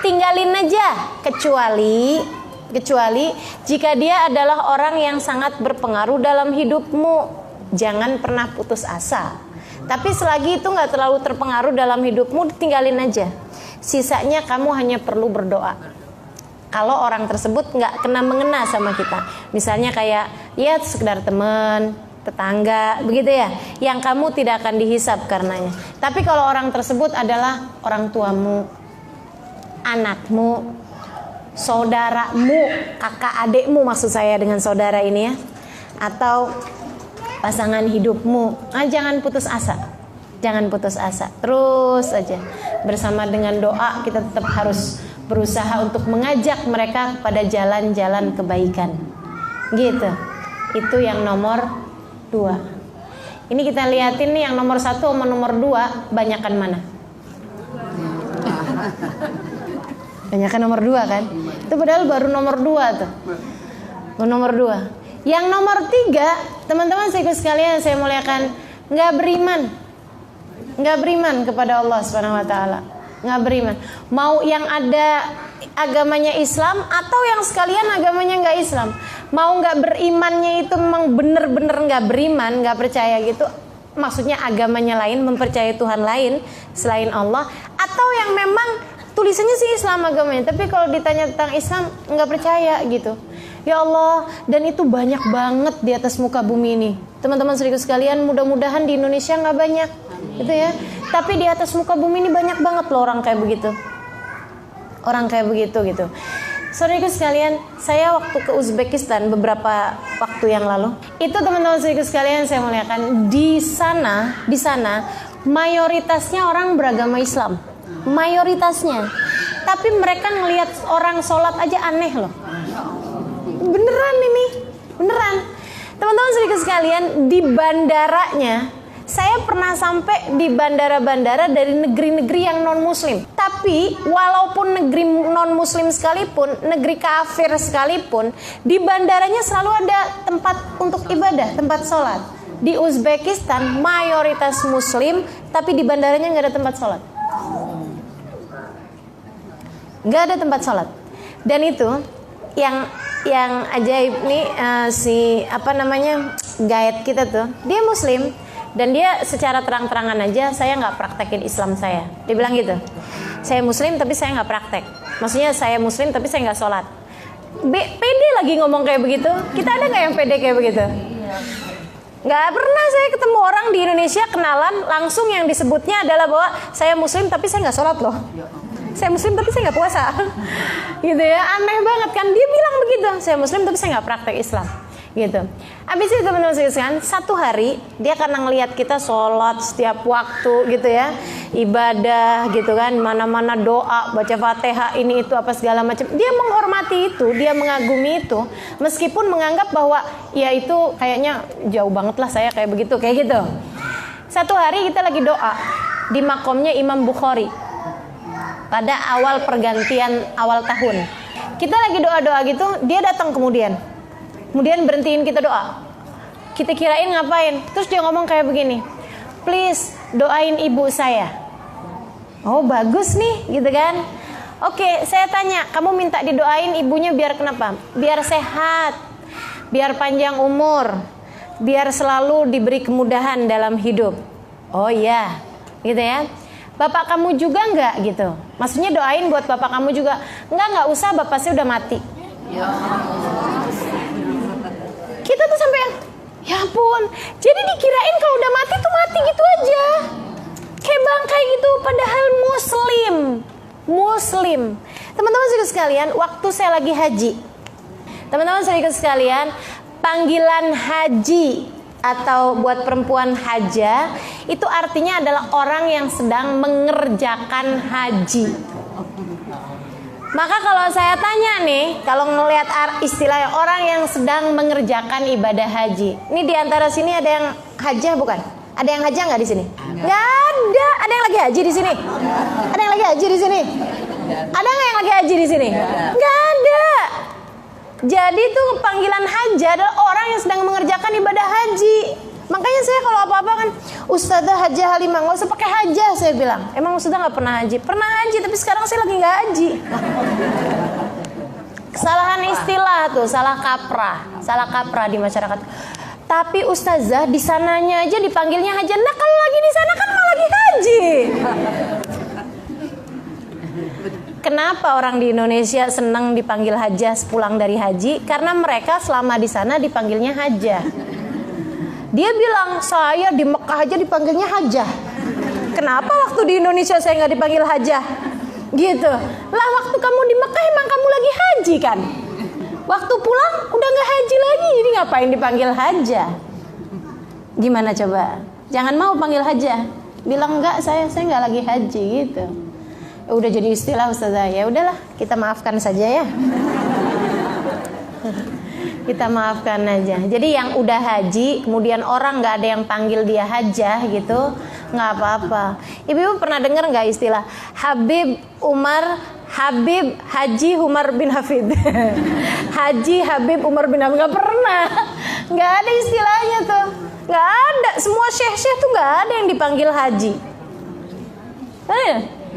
Tinggalin aja, kecuali jika dia adalah orang yang sangat berpengaruh dalam hidupmu. Jangan pernah putus asa. Tapi selagi itu nggak terlalu terpengaruh dalam hidupmu, tinggalin aja. Sisanya kamu hanya perlu berdoa. Kalau orang tersebut nggak kena-mengena sama kita, misalnya kayak ya sekedar teman, tetangga, begitu ya, yang kamu tidak akan dihisab karenanya. Tapi kalau orang tersebut adalah orang tuamu, anakmu, saudaramu, kakak adikmu, maksud saya dengan saudara ini ya, atau pasangan hidupmu, jangan putus asa. Jangan putus asa. Terus aja bersama dengan doa kita tetap harus berusaha untuk mengajak mereka pada jalan-jalan kebaikan. Gitu. Itu yang nomor 2. Ini kita liatin nih yang nomor 1 sama nomor 2 banyakan mana? Banyakan nomor 2 kan? Itu padahal baru nomor 2 tuh. Nomor 2. Yang nomor 3, teman-teman sekalian saya muliakan, nggak beriman kepada Allah Subhanahu Wa Taala, nggak beriman. Mau yang ada agamanya Islam atau yang sekalian agamanya nggak Islam, mau nggak berimannya itu memang bener-bener nggak beriman, nggak percaya gitu. Maksudnya agamanya lain, mempercayai Tuhan lain selain Allah, atau yang memang tulisannya sih Islam agamanya, tapi kalau ditanya tentang Islam nggak percaya gitu. Ya Allah, dan itu banyak banget di atas muka bumi ini. Teman-teman saudaraku sekalian, mudah-mudahan di Indonesia nggak banyak, gitu ya. Tapi di atas muka bumi ini banyak banget loh orang kayak begitu. Orang kayak begitu gitu. Saudaraku sekalian, saya waktu ke Uzbekistan beberapa waktu yang lalu, itu teman-teman saudaraku sekalian saya muliakan, di sana mayoritasnya orang beragama Islam. Mayoritasnya. Tapi mereka ngelihat orang sholat aja aneh loh. Beneran ini, beneran. Teman-teman saudaraku sekalian, di bandaranya, saya pernah sampai di bandara-bandara dari negeri-negeri yang non-muslim. Tapi walaupun negeri non-muslim sekalipun, negeri kafir sekalipun, di bandaranya selalu ada tempat untuk ibadah, tempat sholat. Di Uzbekistan mayoritas muslim, tapi di bandaranya nggak ada tempat sholat. Nggak ada tempat sholat. Dan itu yang ajaib nih, guide kita tuh, dia muslim dan dia secara terang-terangan aja, saya nggak praktekin Islam saya. Dia bilang gitu, saya muslim tapi saya nggak praktek. Maksudnya saya muslim tapi saya nggak sholat. Pede lagi ngomong kayak begitu. Kita ada nggak yang pede kayak begitu? Nggak pernah saya ketemu orang di Indonesia kenalan langsung yang disebutnya adalah bahwa saya muslim tapi saya nggak sholat loh. Saya muslim tapi saya nggak puasa, gitu ya, aneh banget kan? Dia bilang begitu, saya muslim tapi saya nggak praktek Islam, gitu. Abis itu teman-teman sekalian, satu hari dia karena ngelihat kita sholat setiap waktu, gitu ya, ibadah, gitu kan, mana-mana doa, baca Fatihah, ini itu apa segala macam. Dia menghormati itu, dia mengagumi itu, meskipun menganggap bahwa ya itu kayaknya jauh banget lah saya kayak begitu, kayak gitu. Satu hari kita lagi doa di makomnya Imam Bukhari. Pada awal pergantian awal tahun, kita lagi doa-doa gitu, dia datang kemudian berhentiin kita doa. Kita kirain ngapain, terus dia ngomong kayak begini, please doain ibu saya. Oh bagus nih, gitu kan. Oke, saya tanya, kamu minta didoain ibunya biar kenapa? Biar sehat, biar panjang umur, biar selalu diberi kemudahan dalam hidup. Oh iya, gitu ya. Bapak kamu juga nggak gitu? Maksudnya doain buat bapak kamu juga. Nggak usah, bapak saya udah mati. Kita tuh sampai yang, ya ampun. Jadi dikirain kalau udah mati tuh mati gitu aja. Kayak bangkai gitu, padahal Muslim. Teman-teman saudara sekalian, waktu saya lagi haji, teman-teman saudara sekalian, panggilan haji atau buat perempuan haja itu artinya adalah orang yang sedang mengerjakan haji. Maka kalau saya tanya nih, kalau ngelihat istilah orang yang sedang mengerjakan ibadah haji, ini di antara sini ada yang hajah bukan? Ada yang hajah nggak di sini? Nggak ada. Ada yang lagi haji di sini? Ada yang lagi haji di sini? Ada nggak yang lagi haji di sini? Nggak ada. Jadi tuh panggilan haji adalah orang yang sedang mengerjakan ibadah haji. Makanya saya kalau apa-apa kan, Ustazah Hajah Halimah, nggak usah pakai hajah, saya bilang. Emang Ustazah nggak pernah haji? Pernah haji, tapi sekarang saya lagi nggak haji. Kesalahan istilah tuh, salah kaprah di masyarakat. Tapi Ustazah di sananya aja dipanggilnya hajah. Nah kalau lagi di sana kan malah lagi haji. Kenapa orang di Indonesia senang dipanggil hajah sepulang dari haji? Karena mereka selama di sana dipanggilnya hajah. Dia bilang, saya di Mekah aja dipanggilnya hajah. Kenapa waktu di Indonesia saya nggak dipanggil hajah? Gitu. Lah waktu kamu di Mekah emang kamu lagi haji kan? Waktu pulang udah nggak haji lagi, jadi ngapain dipanggil hajah? Gimana coba? Jangan mau panggil hajah. Bilang enggak, saya nggak lagi haji gitu. Udah jadi istilah Ustazah, ya udahlah kita maafkan saja ya. Kita maafkan aja. Jadi yang udah haji kemudian orang nggak ada yang panggil dia hajah gitu, nggak apa-apa. Ibu pernah dengar nggak istilah Habib Haji Umar bin Hafid? Haji Habib Umar bin Hafid? Nggak pernah. Nggak ada istilahnya tuh. Nggak ada. Semua syekh-syekh tuh nggak ada yang dipanggil haji.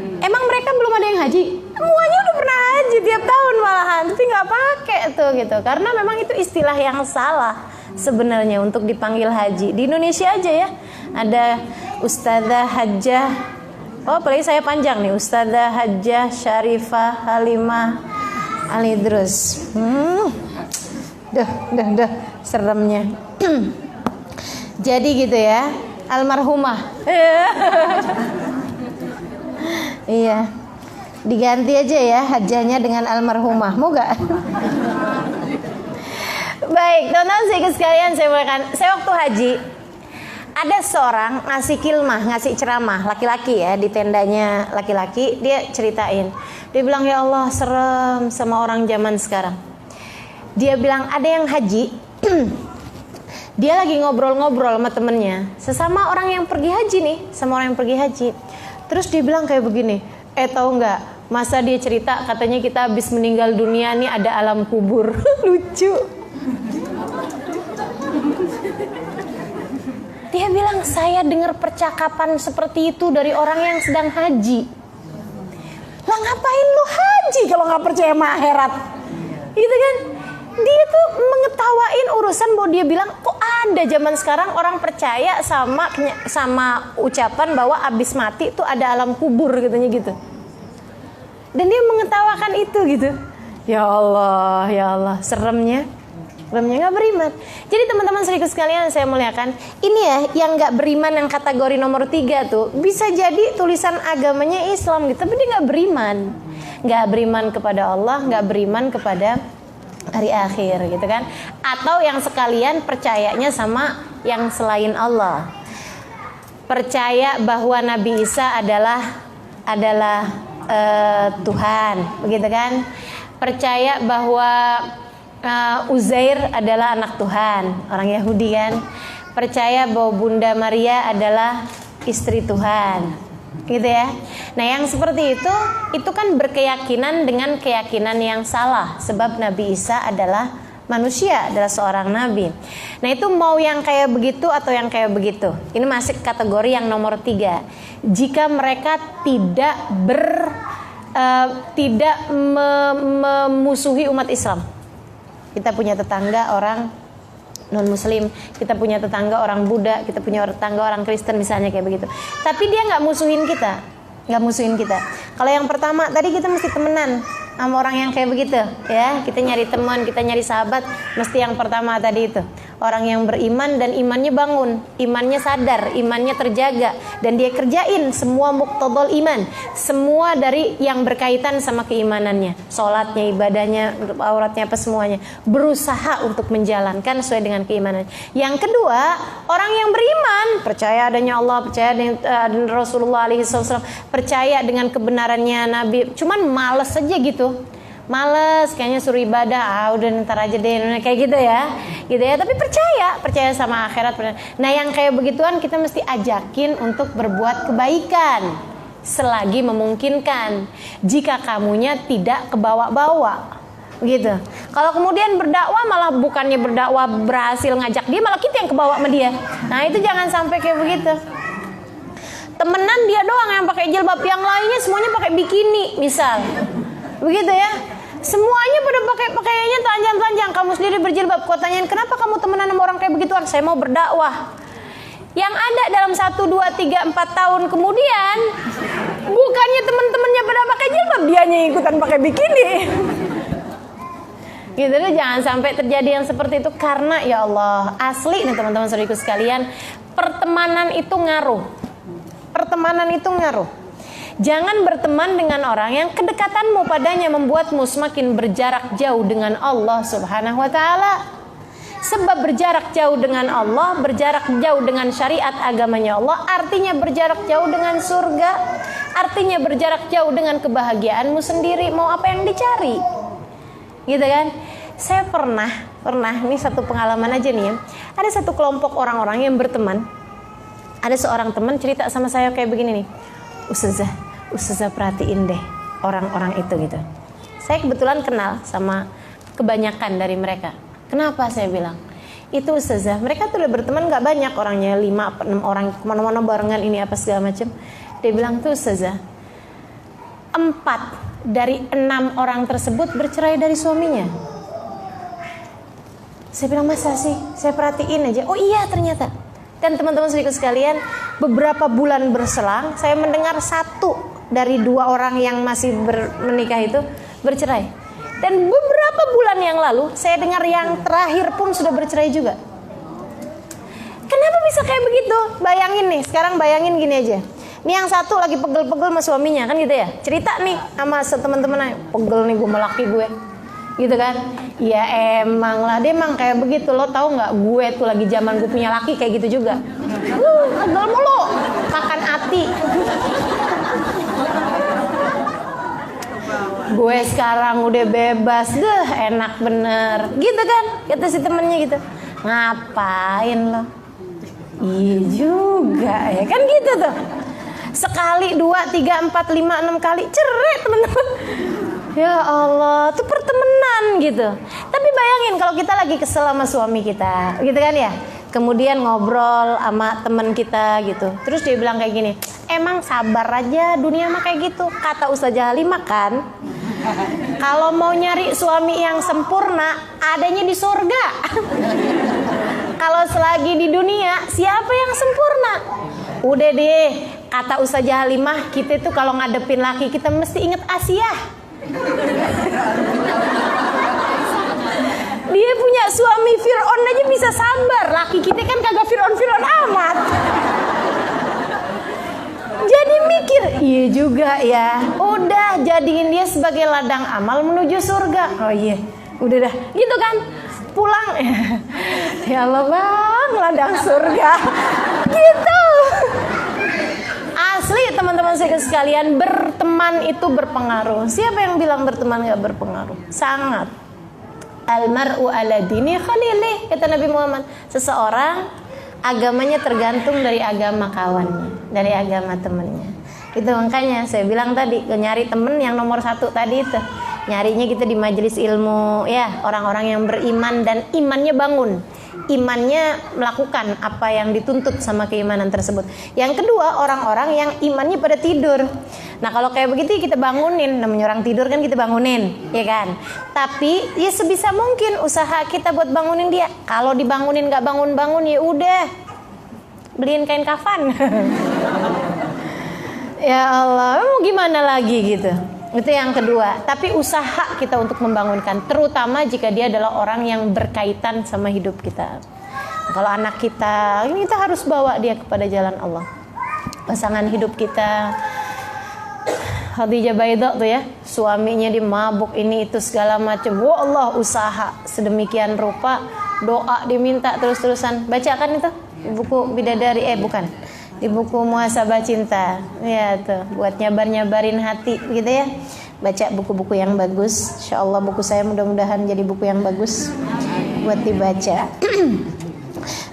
Emang mereka belum ada yang haji? Semuanya udah pernah haji tiap tahun malahan, tapi nggak pakai tuh gitu. Karena memang itu istilah yang salah sebenarnya untuk dipanggil haji. Di Indonesia aja ya ada Ustazah Hajah. Oh, apalagi saya panjang nih, Ustazah Hajah Syarifah Halimah Alidrus. Dah seremnya. Jadi gitu ya, almarhumah. Iya, diganti aja ya hajahnya dengan almarhumah, mau gak? Baik, teman-teman sekalian, saya waktu haji ada seorang ngasih kilmah, ngasih ceramah, laki-laki ya, di tendanya laki-laki. Dia ceritain, dia bilang, ya Allah serem sama orang zaman sekarang. Dia bilang ada yang haji. Dia lagi ngobrol-ngobrol sama temennya, sesama orang yang pergi haji nih, sama orang yang pergi haji. Terus dia bilang kayak begini, tahu nggak? Masa dia cerita katanya kita habis meninggal dunia nih ada alam kubur. Lucu. Dia bilang saya dengar percakapan seperti itu dari orang yang sedang haji. Lah ngapain lu haji kalau nggak percaya sama akhirat? Gitu kan? Dia tuh mengetawain urusan bahwa dia bilang kok ada zaman sekarang orang percaya sama ucapan bahwa abis mati tuh ada alam kubur katanya gitu. Dan dia mengetawakan itu gitu. Ya Allah, seremnya nggak beriman. Jadi teman-teman saudara sekalian saya muliakan, ini ya yang nggak beriman yang kategori nomor 3 tuh bisa jadi tulisan agamanya Islam gitu, tapi dia nggak beriman kepada Allah, nggak beriman kepada hari akhir gitu kan, atau yang sekalian percayanya sama yang selain Allah, percaya bahwa Nabi Isa adalah Tuhan, begitu kan, percaya bahwa Uzair adalah anak Tuhan, orang Yahudi kan, percaya bahwa Bunda Maria adalah istri Tuhan, gitu ya. Nah yang seperti itu kan berkeyakinan dengan keyakinan yang salah, sebab Nabi Isa adalah manusia, adalah seorang nabi. Nah itu mau yang kayak begitu atau yang kayak begitu, ini masih kategori yang nomor 3. Jika mereka tidak memusuhi umat Islam. Kita punya tetangga orang non muslim, kita punya tetangga orang Buddha, kita punya tetangga orang Kristen misalnya kayak begitu, tapi dia nggak musuhin kita, nggak musuhin kita. Kalau yang pertama tadi kita mesti temenan sama orang yang kayak begitu ya. Kita nyari teman, kita nyari sahabat, mesti yang pertama tadi itu orang yang beriman dan imannya bangun, imannya sadar, imannya terjaga, dan dia kerjain semua muqtadal iman, semua dari yang berkaitan sama keimanannya, sholatnya, ibadahnya, auratnya, apa semuanya, berusaha untuk menjalankan sesuai dengan keimanan. Yang kedua, orang yang beriman, percaya adanya Allah, percaya dengan Rasulullah SAW, percaya dengan kebenarannya Nabi, cuman males aja gitu. Males, kayaknya suruh ibadah, udah ntar aja deh, kayak gitu ya, tapi percaya sama akhirat. Nah yang kayak begituan kita mesti ajakin untuk berbuat kebaikan selagi memungkinkan, jika kamunya tidak kebawa-bawa gitu. Kalau kemudian berdakwah malah bukannya berdakwah berhasil ngajak dia, malah kita yang kebawa sama dia. Nah itu jangan sampai kayak begitu. Temenan dia doang yang pakai jilbab, yang lainnya semuanya pakai bikini misal, begitu ya. Semuanya pada pakaiannya telanjang-telanjang, kamu sendiri berjilbab. Kau tanyain kenapa kamu temenan sama orang kayak begituan? Saya mau berdakwah. Yang ada dalam 1, 2, 3, 4 tahun kemudian, bukannya teman-temannya pada pakai jilbab, dianya ikutan pakai bikini. Gitu deh, jangan sampai terjadi yang seperti itu. Karena ya Allah, asli nih teman-teman saudariku sekalian, pertemanan itu ngaruh. Pertemanan itu ngaruh. Jangan berteman dengan orang yang kedekatanmu padanya membuatmu semakin berjarak jauh dengan Allah Subhanahu wa taala. Sebab berjarak jauh dengan Allah, berjarak jauh dengan syariat agamanya Allah, artinya berjarak jauh dengan surga, artinya berjarak jauh dengan kebahagiaanmu sendiri. Mau apa yang dicari? Gitu kan? Saya pernah ini satu pengalaman aja nih ya. Ada satu kelompok orang-orang yang berteman. Ada seorang teman cerita sama saya kayak begini nih. Ustazah perhatiin deh orang-orang itu gitu. Saya kebetulan kenal sama kebanyakan dari mereka. Kenapa saya bilang? Itu Ustazah, mereka tuh udah berteman gak banyak orangnya, 5-6 orang, kemana-mana barengan ini apa segala macam. Dia bilang tuh Ustazah, 4 dari 6 orang tersebut bercerai dari suaminya. Saya bilang masa sih? Saya perhatiin aja. Oh iya ternyata. Dan teman-teman saudaraku sekalian, beberapa bulan berselang, saya mendengar 1 dari 2 orang yang masih menikah itu bercerai. Dan beberapa bulan yang lalu, saya dengar yang terakhir pun sudah bercerai juga. Kenapa bisa kayak begitu? Bayangin nih, sekarang bayangin gini aja. Ini yang satu lagi pegel-pegel sama suaminya, kan gitu ya. Cerita nih sama teman-temannya, pegel nih gue sama laki gue. Gitu kan? Ya emang lah, dia emang kayak begitu. Lo tahu nggak, gue tuh lagi zaman gue punya laki kayak gitu juga. Pegel mulu, makan hati. Gue sekarang udah bebas, deh enak bener, gitu kan? Kata si temennya gitu. Ngapain lo? Iya juga ya, kan gitu tuh. Sekali, 2, 3, 4, 5, 6 kali cerai teman-teman. Ya Allah, itu pertemanan gitu. Tapi bayangin kalau kita lagi kesel sama suami kita, gitu kan ya. Kemudian ngobrol sama teman kita gitu. Terus dia bilang kayak gini, emang sabar aja, dunia mah kayak gitu. Kata Ustazah Halimah kan, kalau mau nyari suami yang sempurna, adanya di surga. Kalau selagi di dunia, siapa yang sempurna? Udah deh, kata Ustazah Halimah, kita tuh kalau ngadepin laki kita mesti inget Asia. Dia punya suami Fir'aun aja bisa sabar. Laki kita kan kagak Fir'aun amat. Jadi mikir, iya juga ya. Udah jadiin dia sebagai ladang amal menuju surga. Oh iya, udah dah. Gitu kan? Pulang. Ya Allah bang, ladang surga. Gitu. Asli teman-teman saya sekalian, berteman itu berpengaruh. Siapa yang bilang berteman gak berpengaruh? Sangat. Almar'u ala dini khalilih, kata Nabi Muhammad. Seseorang agamanya tergantung dari agama kawannya, dari agama temannya. Itu makanya saya bilang tadi, nyari temen yang nomor 1 tadi itu. Nyarinya kita di majelis ilmu ya, orang-orang yang beriman dan imannya bangun. Imannya melakukan apa yang dituntut sama keimanan tersebut. Yang kedua, orang-orang yang imannya pada tidur. Nah kalau kayak begitu kita bangunin, namanya orang tidur kan kita bangunin, ya kan. Tapi ya sebisa mungkin usaha kita buat bangunin dia. Kalau dibangunin nggak bangun-bangun ya udah, beliin kain kafan. Ya Allah, mau gimana lagi gitu. Itu yang kedua. Tapi usaha kita untuk membangunkan, terutama jika dia adalah orang yang berkaitan sama hidup kita. Kalau anak kita, ini kita harus bawa dia kepada jalan Allah. Pasangan hidup kita, Khadijah Baidha tuh ya, suaminya dimabuk ini itu segala macam. Wah Allah, usaha sedemikian rupa, doa diminta terus-terusan. Bacakan itu buku bidadari, bukan, di buku Muhasabah Cinta ya tuh, buat nyabar-nyabarin hati gitu ya. Baca buku-buku yang bagus. Insyaallah buku saya mudah-mudahan jadi buku yang bagus buat dibaca.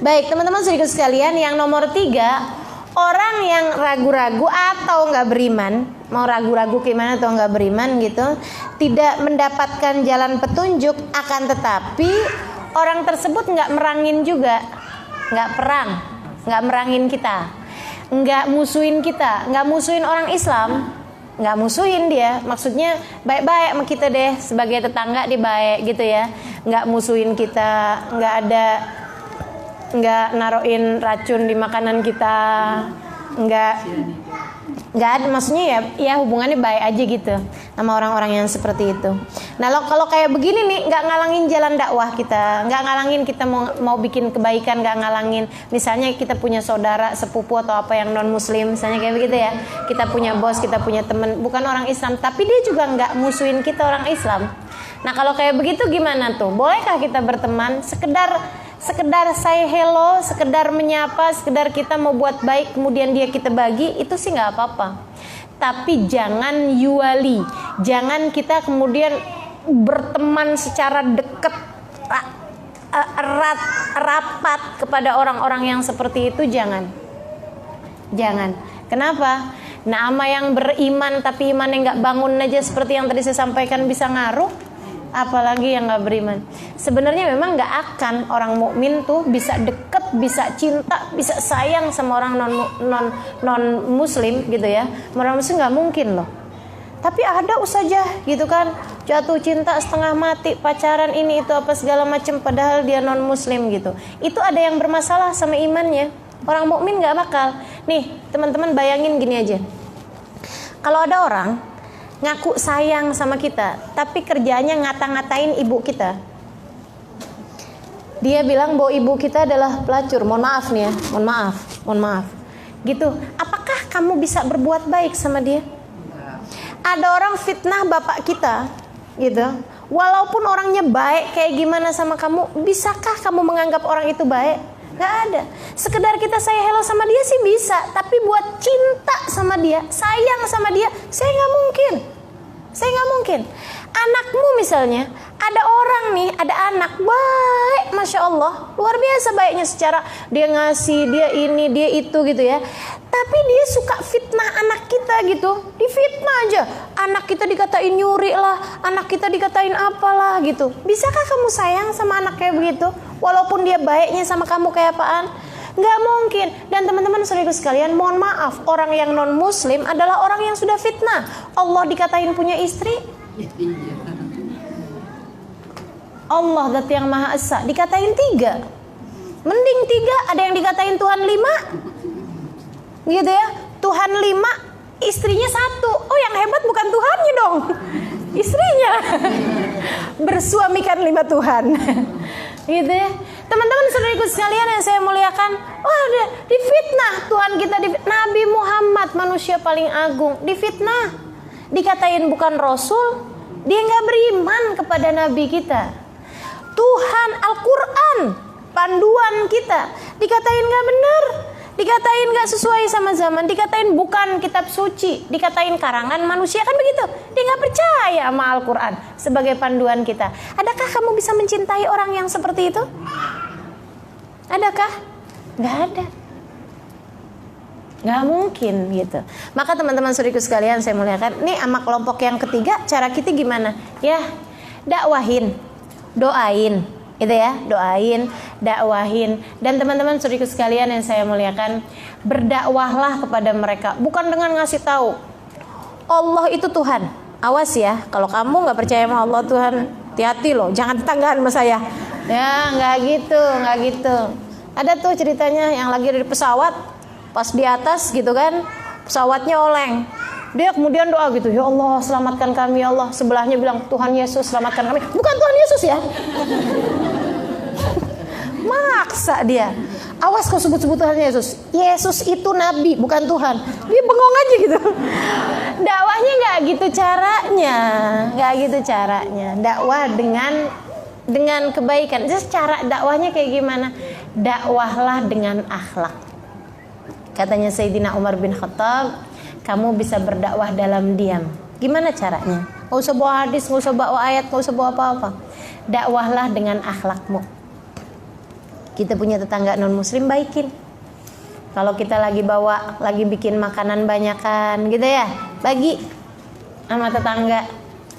Baik teman-teman saudara sekalian, yang nomor 3, orang yang ragu-ragu atau nggak beriman, mau ragu-ragu gimana atau nggak beriman gitu, tidak mendapatkan jalan petunjuk, akan tetapi orang tersebut nggak merangin juga, nggak perang, nggak merangin kita, nggak musuhin kita, nggak musuhin orang Islam, nggak musuhin dia, maksudnya baik-baik sama kita deh, sebagai tetangga dia baik gitu ya, nggak musuhin kita, nggak naruhin racun di makanan kita, nggak ada, maksudnya ya hubungannya baik aja gitu sama orang-orang yang seperti itu. Nah kalau kayak begini nih, nggak ngalangin jalan dakwah kita, nggak ngalangin kita mau bikin kebaikan, nggak ngalangin. Misalnya kita punya saudara sepupu atau apa yang non muslim, misalnya kayak begitu ya, kita punya bos, kita punya teman bukan orang Islam, tapi dia juga nggak musuhin kita orang Islam. Nah kalau kayak begitu gimana tuh? Bolehkah kita berteman sekedar say hello, sekedar menyapa, sekedar kita mau buat baik kemudian kita bagi, itu sih nggak apa-apa. Tapi jangan yuali, jangan kita kemudian berteman secara dekat, erat, rapat kepada orang-orang yang seperti itu, jangan. Kenapa? Nah, ama yang beriman tapi imannya nggak bangun aja seperti yang tadi saya sampaikan bisa ngaruh. Apalagi yang nggak beriman. Sebenarnya memang nggak akan orang mukmin tuh bisa deket, bisa cinta, bisa sayang sama orang non muslim gitu ya. Orang muslim nggak mungkin loh. Tapi ada usajah gitu kan, jatuh cinta setengah mati, pacaran ini itu apa segala macam, padahal dia non muslim gitu. Itu ada yang bermasalah sama imannya. Orang mukmin nggak bakal. Nih teman-teman bayangin gini aja. Kalau ada orang ngaku sayang sama kita, tapi kerjanya ngata-ngatain ibu kita. Dia bilang bahwa ibu kita adalah pelacur. Mohon maaf nih ya, mohon maaf. Gitu. Apakah kamu bisa berbuat baik sama dia? Ada orang fitnah bapak kita, gitu. Walaupun orangnya baik kayak gimana sama kamu, bisakah kamu menganggap orang itu baik? Gak ada. Sekedar kita say hello sama dia sih bisa, tapi buat cinta sama dia, sayang sama dia, saya nggak mungkin. Anakmu misalnya, ada orang nih, ada anak baik, masya Allah, luar biasa baiknya, secara dia ngasih, dia ini, dia itu gitu ya. Tapi dia suka fitnah anak kita gitu, difitnah aja. Anak kita dikatain nyuri lah, anak kita dikatain apalah gitu. Bisakah kamu sayang sama anak kayak begitu? Walaupun dia baiknya sama kamu kayak apaan? Nggak mungkin. Dan teman-teman saudaraku sekalian, mohon maaf, orang yang non muslim adalah orang yang sudah fitnah. Allah dikatain punya istri, Allah zat yang maha esa dikatain 3, mending 3, ada yang dikatain Tuhan 5 gitu ya. Tuhan 5, istrinya 1. Oh yang hebat bukan Tuhannya dong, istrinya. Bersuamikan 5 Tuhan. Gitu ya. Teman-teman saudaraku sekalian yang saya muliakan, difitnah Tuhan kita, Nabi Muhammad manusia paling agung difitnah, dikatain bukan Rasul, dia nggak beriman kepada Nabi kita. Tuhan Al-Quran, panduan kita, dikatain nggak benar, dikatain nggak sesuai sama zaman, dikatain bukan kitab suci, dikatain karangan manusia, kan begitu. Dia nggak percaya sama Al-Quran sebagai panduan kita. Adakah kamu bisa mencintai orang yang seperti itu? Adakah? Nggak ada. Nggak mungkin gitu. Maka teman-teman saudaraku sekalian saya muliakan, nih sama kelompok yang ketiga, cara kita gimana? Ya, dakwahin, doain, gitu ya, doain, dakwahin. Dan teman-teman saudaraku sekalian yang saya muliakan, berdakwahlah kepada mereka, bukan dengan ngasih tahu Allah itu Tuhan. Awas ya, kalau kamu nggak percaya sama Allah Tuhan, hati-hati loh, jangan tetanggaan sama saya. Ya, nggak gitu. Ada tuh ceritanya yang lagi di pesawat, pas di atas gitu kan, pesawatnya oleng. Dia kemudian doa gitu, ya Allah selamatkan kami ya Allah. Sebelahnya bilang, Tuhan Yesus selamatkan kami. Bukan Tuhan Yesus ya. Maksa dia. Awas kau sebut-sebut Tuhan Yesus. Yesus itu nabi, bukan Tuhan. Dia bengong aja gitu. Dakwahnya nggak gitu caranya. Dakwah dengan kebaikan. Jadi cara dakwahnya kayak gimana? Dakwahlah dengan akhlak. Katanya Sayyidina Umar bin Khattab, kamu bisa berdakwah dalam diam. Gimana caranya? Nggak usah bawa hadis, nggak usah bawa ayat, nggak usah bawa apa-apa. Dakwahlah dengan akhlakmu. Kita punya tetangga non muslim, baikin. Kalau kita lagi bikin makanan banyakan gitu ya, bagi sama tetangga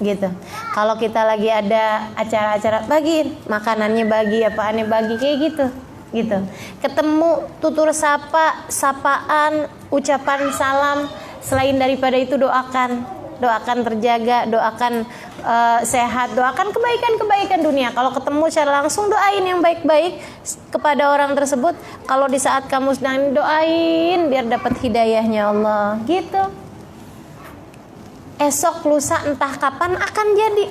gitu. Kalau kita lagi ada acara-acara, bagiin makanannya, bagi apaannya, bagi kayak gitu. Ketemu tutur sapa, sapaan, ucapan salam, selain daripada itu doakan terjaga, doakan sehat, doakan kebaikan dunia. Kalau ketemu secara langsung, doain yang baik-baik kepada orang tersebut. Kalau di saat kamu sedang doain biar dapat hidayahnya Allah gitu. Esok lusa entah kapan akan jadi.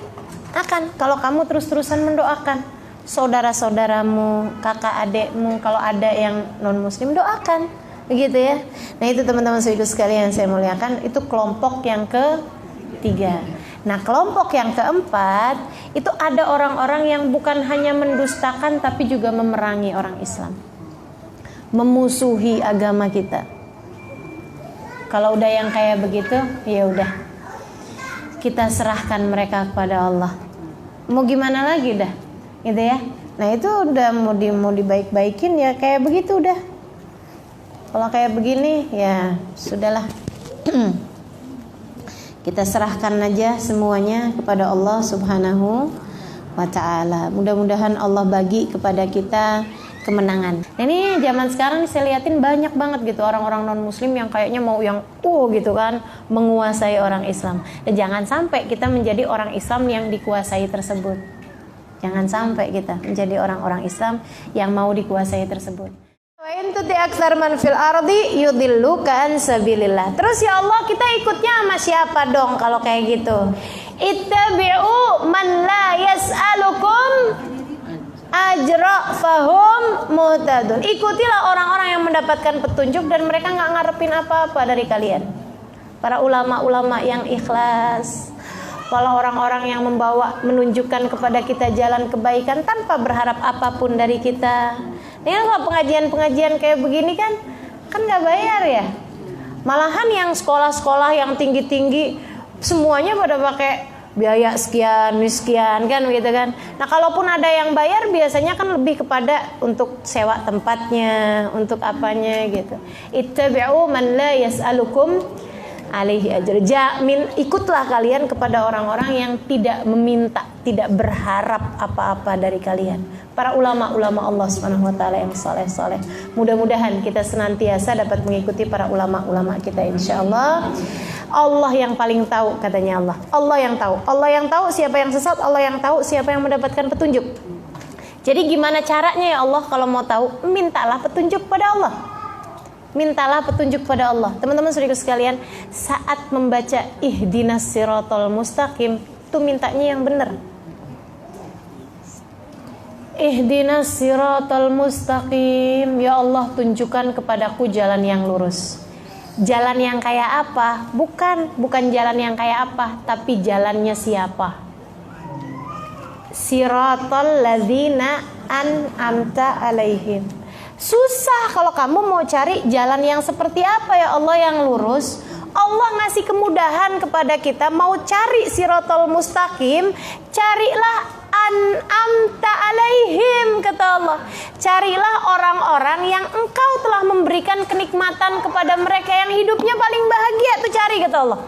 Kalau kamu terus-terusan mendoakan saudara-saudaramu, kakak adekmu, kalau ada yang non muslim, doakan begitu ya. Nah itu teman-teman sekalian yang saya muliakan, itu kelompok yang ketiga. Nah kelompok yang keempat, itu ada orang-orang yang bukan hanya mendustakan tapi juga memerangi orang Islam, memusuhi agama kita. Kalau udah yang kayak begitu, ya udah, kita serahkan mereka kepada Allah. Mau gimana lagi dah, gitu ya. Nah itu udah mau dibaik-baikin ya kayak begitu udah. Kalau kayak begini ya sudahlah. Kita serahkan aja semuanya kepada Allah Subhanahu wa ta'ala. Mudah-mudahan Allah bagi kepada kita kemenangan. Nah ini zaman sekarang saya liatin banyak banget gitu orang-orang non muslim yang kayaknya mau yang gitu kan, menguasai orang Islam. Dan jangan sampai kita menjadi orang Islam yang dikuasai tersebut. Jangan sampai kita menjadi orang-orang Islam yang mau dikuasai tersebut. Wa in tuti aktsar man fil ardi yudilluka an sabilillah. Terus ya Allah, kita ikutnya sama siapa dong kalau kayak gitu? Ittabi'u man la yas'alukum ajra fahum muhtadun. Ikutilah orang-orang yang mendapatkan petunjuk dan mereka enggak ngarepin apa-apa dari kalian. Para ulama-ulama yang ikhlas, para orang-orang yang menunjukkan kepada kita jalan kebaikan tanpa berharap apapun dari kita. Ini kalau pengajian-pengajian kayak begini kan nggak bayar ya. Malahan yang sekolah-sekolah yang tinggi-tinggi semuanya pada pakai biaya sekian kan gitu kan. Nah kalaupun ada yang bayar biasanya kan lebih kepada untuk sewa tempatnya, untuk apanya gitu. Ittabi'u man la yas'alukum alaihi ajr. Ikutlah kalian kepada orang-orang yang tidak meminta, tidak berharap apa-apa dari kalian. Para ulama-ulama Allah Subhanahu wa taala yang saleh-saleh. Mudah-mudahan kita senantiasa dapat mengikuti para ulama-ulama kita insyaallah. Allah yang paling tahu katanya Allah. Allah yang tahu siapa yang sesat, Allah yang tahu siapa yang mendapatkan petunjuk. Jadi gimana caranya ya Allah kalau mau tahu? Mintalah petunjuk pada Allah. Mintalah petunjuk pada Allah. Teman-teman saudara sekalian, saat membaca ihdinas siratal mustaqim, itu mintanya yang benar. Ihdinas siratal mustaqim, ya Allah tunjukkan kepadaku jalan yang lurus. Jalan yang kayak apa? Bukan jalan yang kayak apa, tapi jalannya siapa? Siratal ladzina an'amta alaihim. Susah kalau kamu mau cari jalan yang seperti apa ya Allah yang lurus. Allah ngasih kemudahan kepada kita, mau cari siratal mustaqim, carilah an'amta alaihim kata Allah. Carilah orang-orang yang engkau telah memberikan kenikmatan kepada mereka, yang hidupnya paling bahagia tuh cari kata Allah.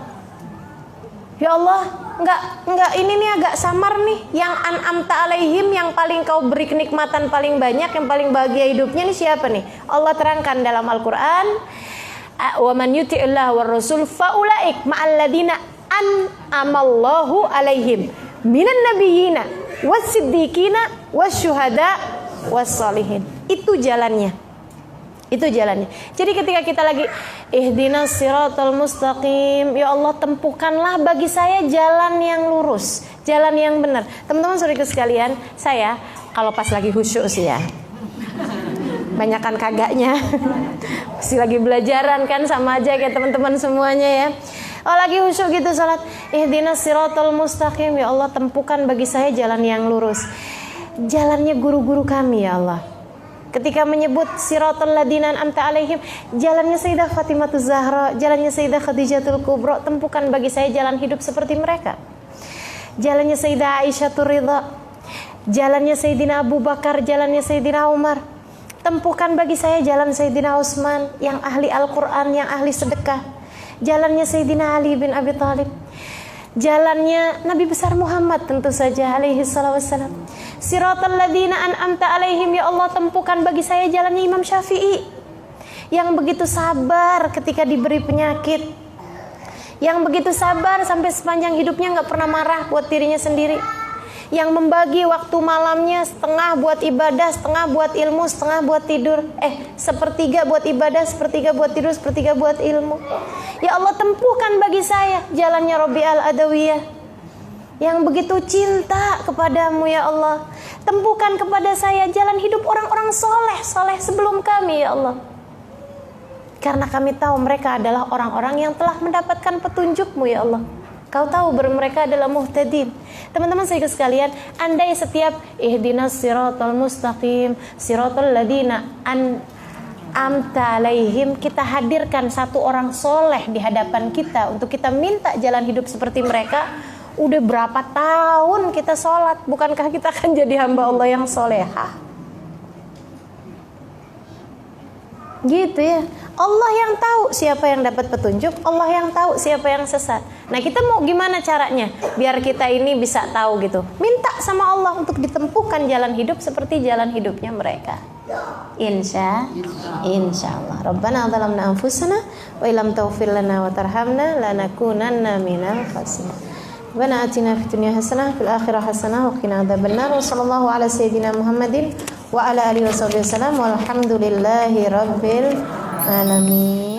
Ya Allah, enggak ini nih agak samar nih. Yang an'amta alaihim, yang paling kau beri kenikmatan paling banyak, yang paling bahagia hidupnya nih siapa nih? Allah terangkan dalam Al-Qur'an, wa man yuti'illah war rasul faulaik ma'al ladina an'amallahu alaihim minan nabiyyina was-siddiqina wasyuhada was-shalihin. Itu jalannya. Itu jalannya. Jadi ketika kita lagi ihdinas siratal mustaqim, ya Allah tempukanlah bagi saya jalan yang lurus, jalan yang benar. Teman-teman saudara sekalian, saya kalau pas lagi khusyuk sih ya, banyakan kagaknya. Masih lagi belajaran kan, sama aja kayak teman-teman semuanya ya. Oh lagi khusyuk gitu salat, ihdinas siratal mustaqim, ya Allah tempukan bagi saya jalan yang lurus. Jalannya guru-guru kami ya Allah. Ketika menyebut siratal ladzina an'amta alaihim, jalannya Sayyidah Fatimah Zahra, jalannya Sayyidah Khadijatul Kubra, tempukan bagi saya jalan hidup seperti mereka. Jalannya Sayyidah Aisyah Ridha, jalannya Sayyidina Abu Bakar, jalannya Sayyidina Umar. Tempukan bagi saya jalan Sayyidina Utsman yang ahli Al-Qur'an, yang ahli sedekah. Jalannya Sayyidina Ali bin Abi Thalib. Jalannya Nabi besar Muhammad tentu saja alaihi salatu wassalam. Siratal ladzina an'amta alaihim, ya Allah tempukan bagi saya jalannya Imam Syafi'i yang begitu sabar ketika diberi penyakit, yang begitu sabar sampai sepanjang hidupnya gak pernah marah buat dirinya sendiri, yang membagi waktu malamnya setengah buat ibadah, setengah buat ilmu, setengah buat tidur, sepertiga buat ibadah, sepertiga buat tidur, sepertiga buat ilmu. Ya Allah tempuhkan bagi saya jalannya Robi al-Adawiyah yang begitu cinta kepadamu ya Allah. Tempuhkan kepada saya jalan hidup orang-orang soleh sebelum kami ya Allah. Karena kami tahu mereka adalah orang-orang yang telah mendapatkan petunjukmu ya Allah. Kau tahu mereka adalah muhtadin. Teman-teman saya sekalian, andai setiap ihdinas siratal mustaqim, siratal ladzina an'amta alaihim, kita hadirkan satu orang soleh di hadapan kita untuk kita minta jalan hidup seperti mereka, udah berapa tahun kita sholat, bukankah kita akan jadi hamba Allah yang solehah? Gitu ya. Allah yang tahu siapa yang dapat petunjuk, Allah yang tahu siapa yang sesat. Nah kita mau gimana caranya biar kita ini bisa tahu gitu? Minta sama Allah untuk ditempuhkan jalan hidup seperti jalan hidupnya mereka. Insya Allah. Rabbana zalamna anfusana wa illam taghfir lana wa tarhamna lanakunanna minal khasirin. Rabbana atina fid dunya hasanah fil akhirati hasanah wa qina adzabannar. Wa sallallahu ala sayyidina Muhammadin wa ala alihi wasallam walhamdulillahi rabbil alamin.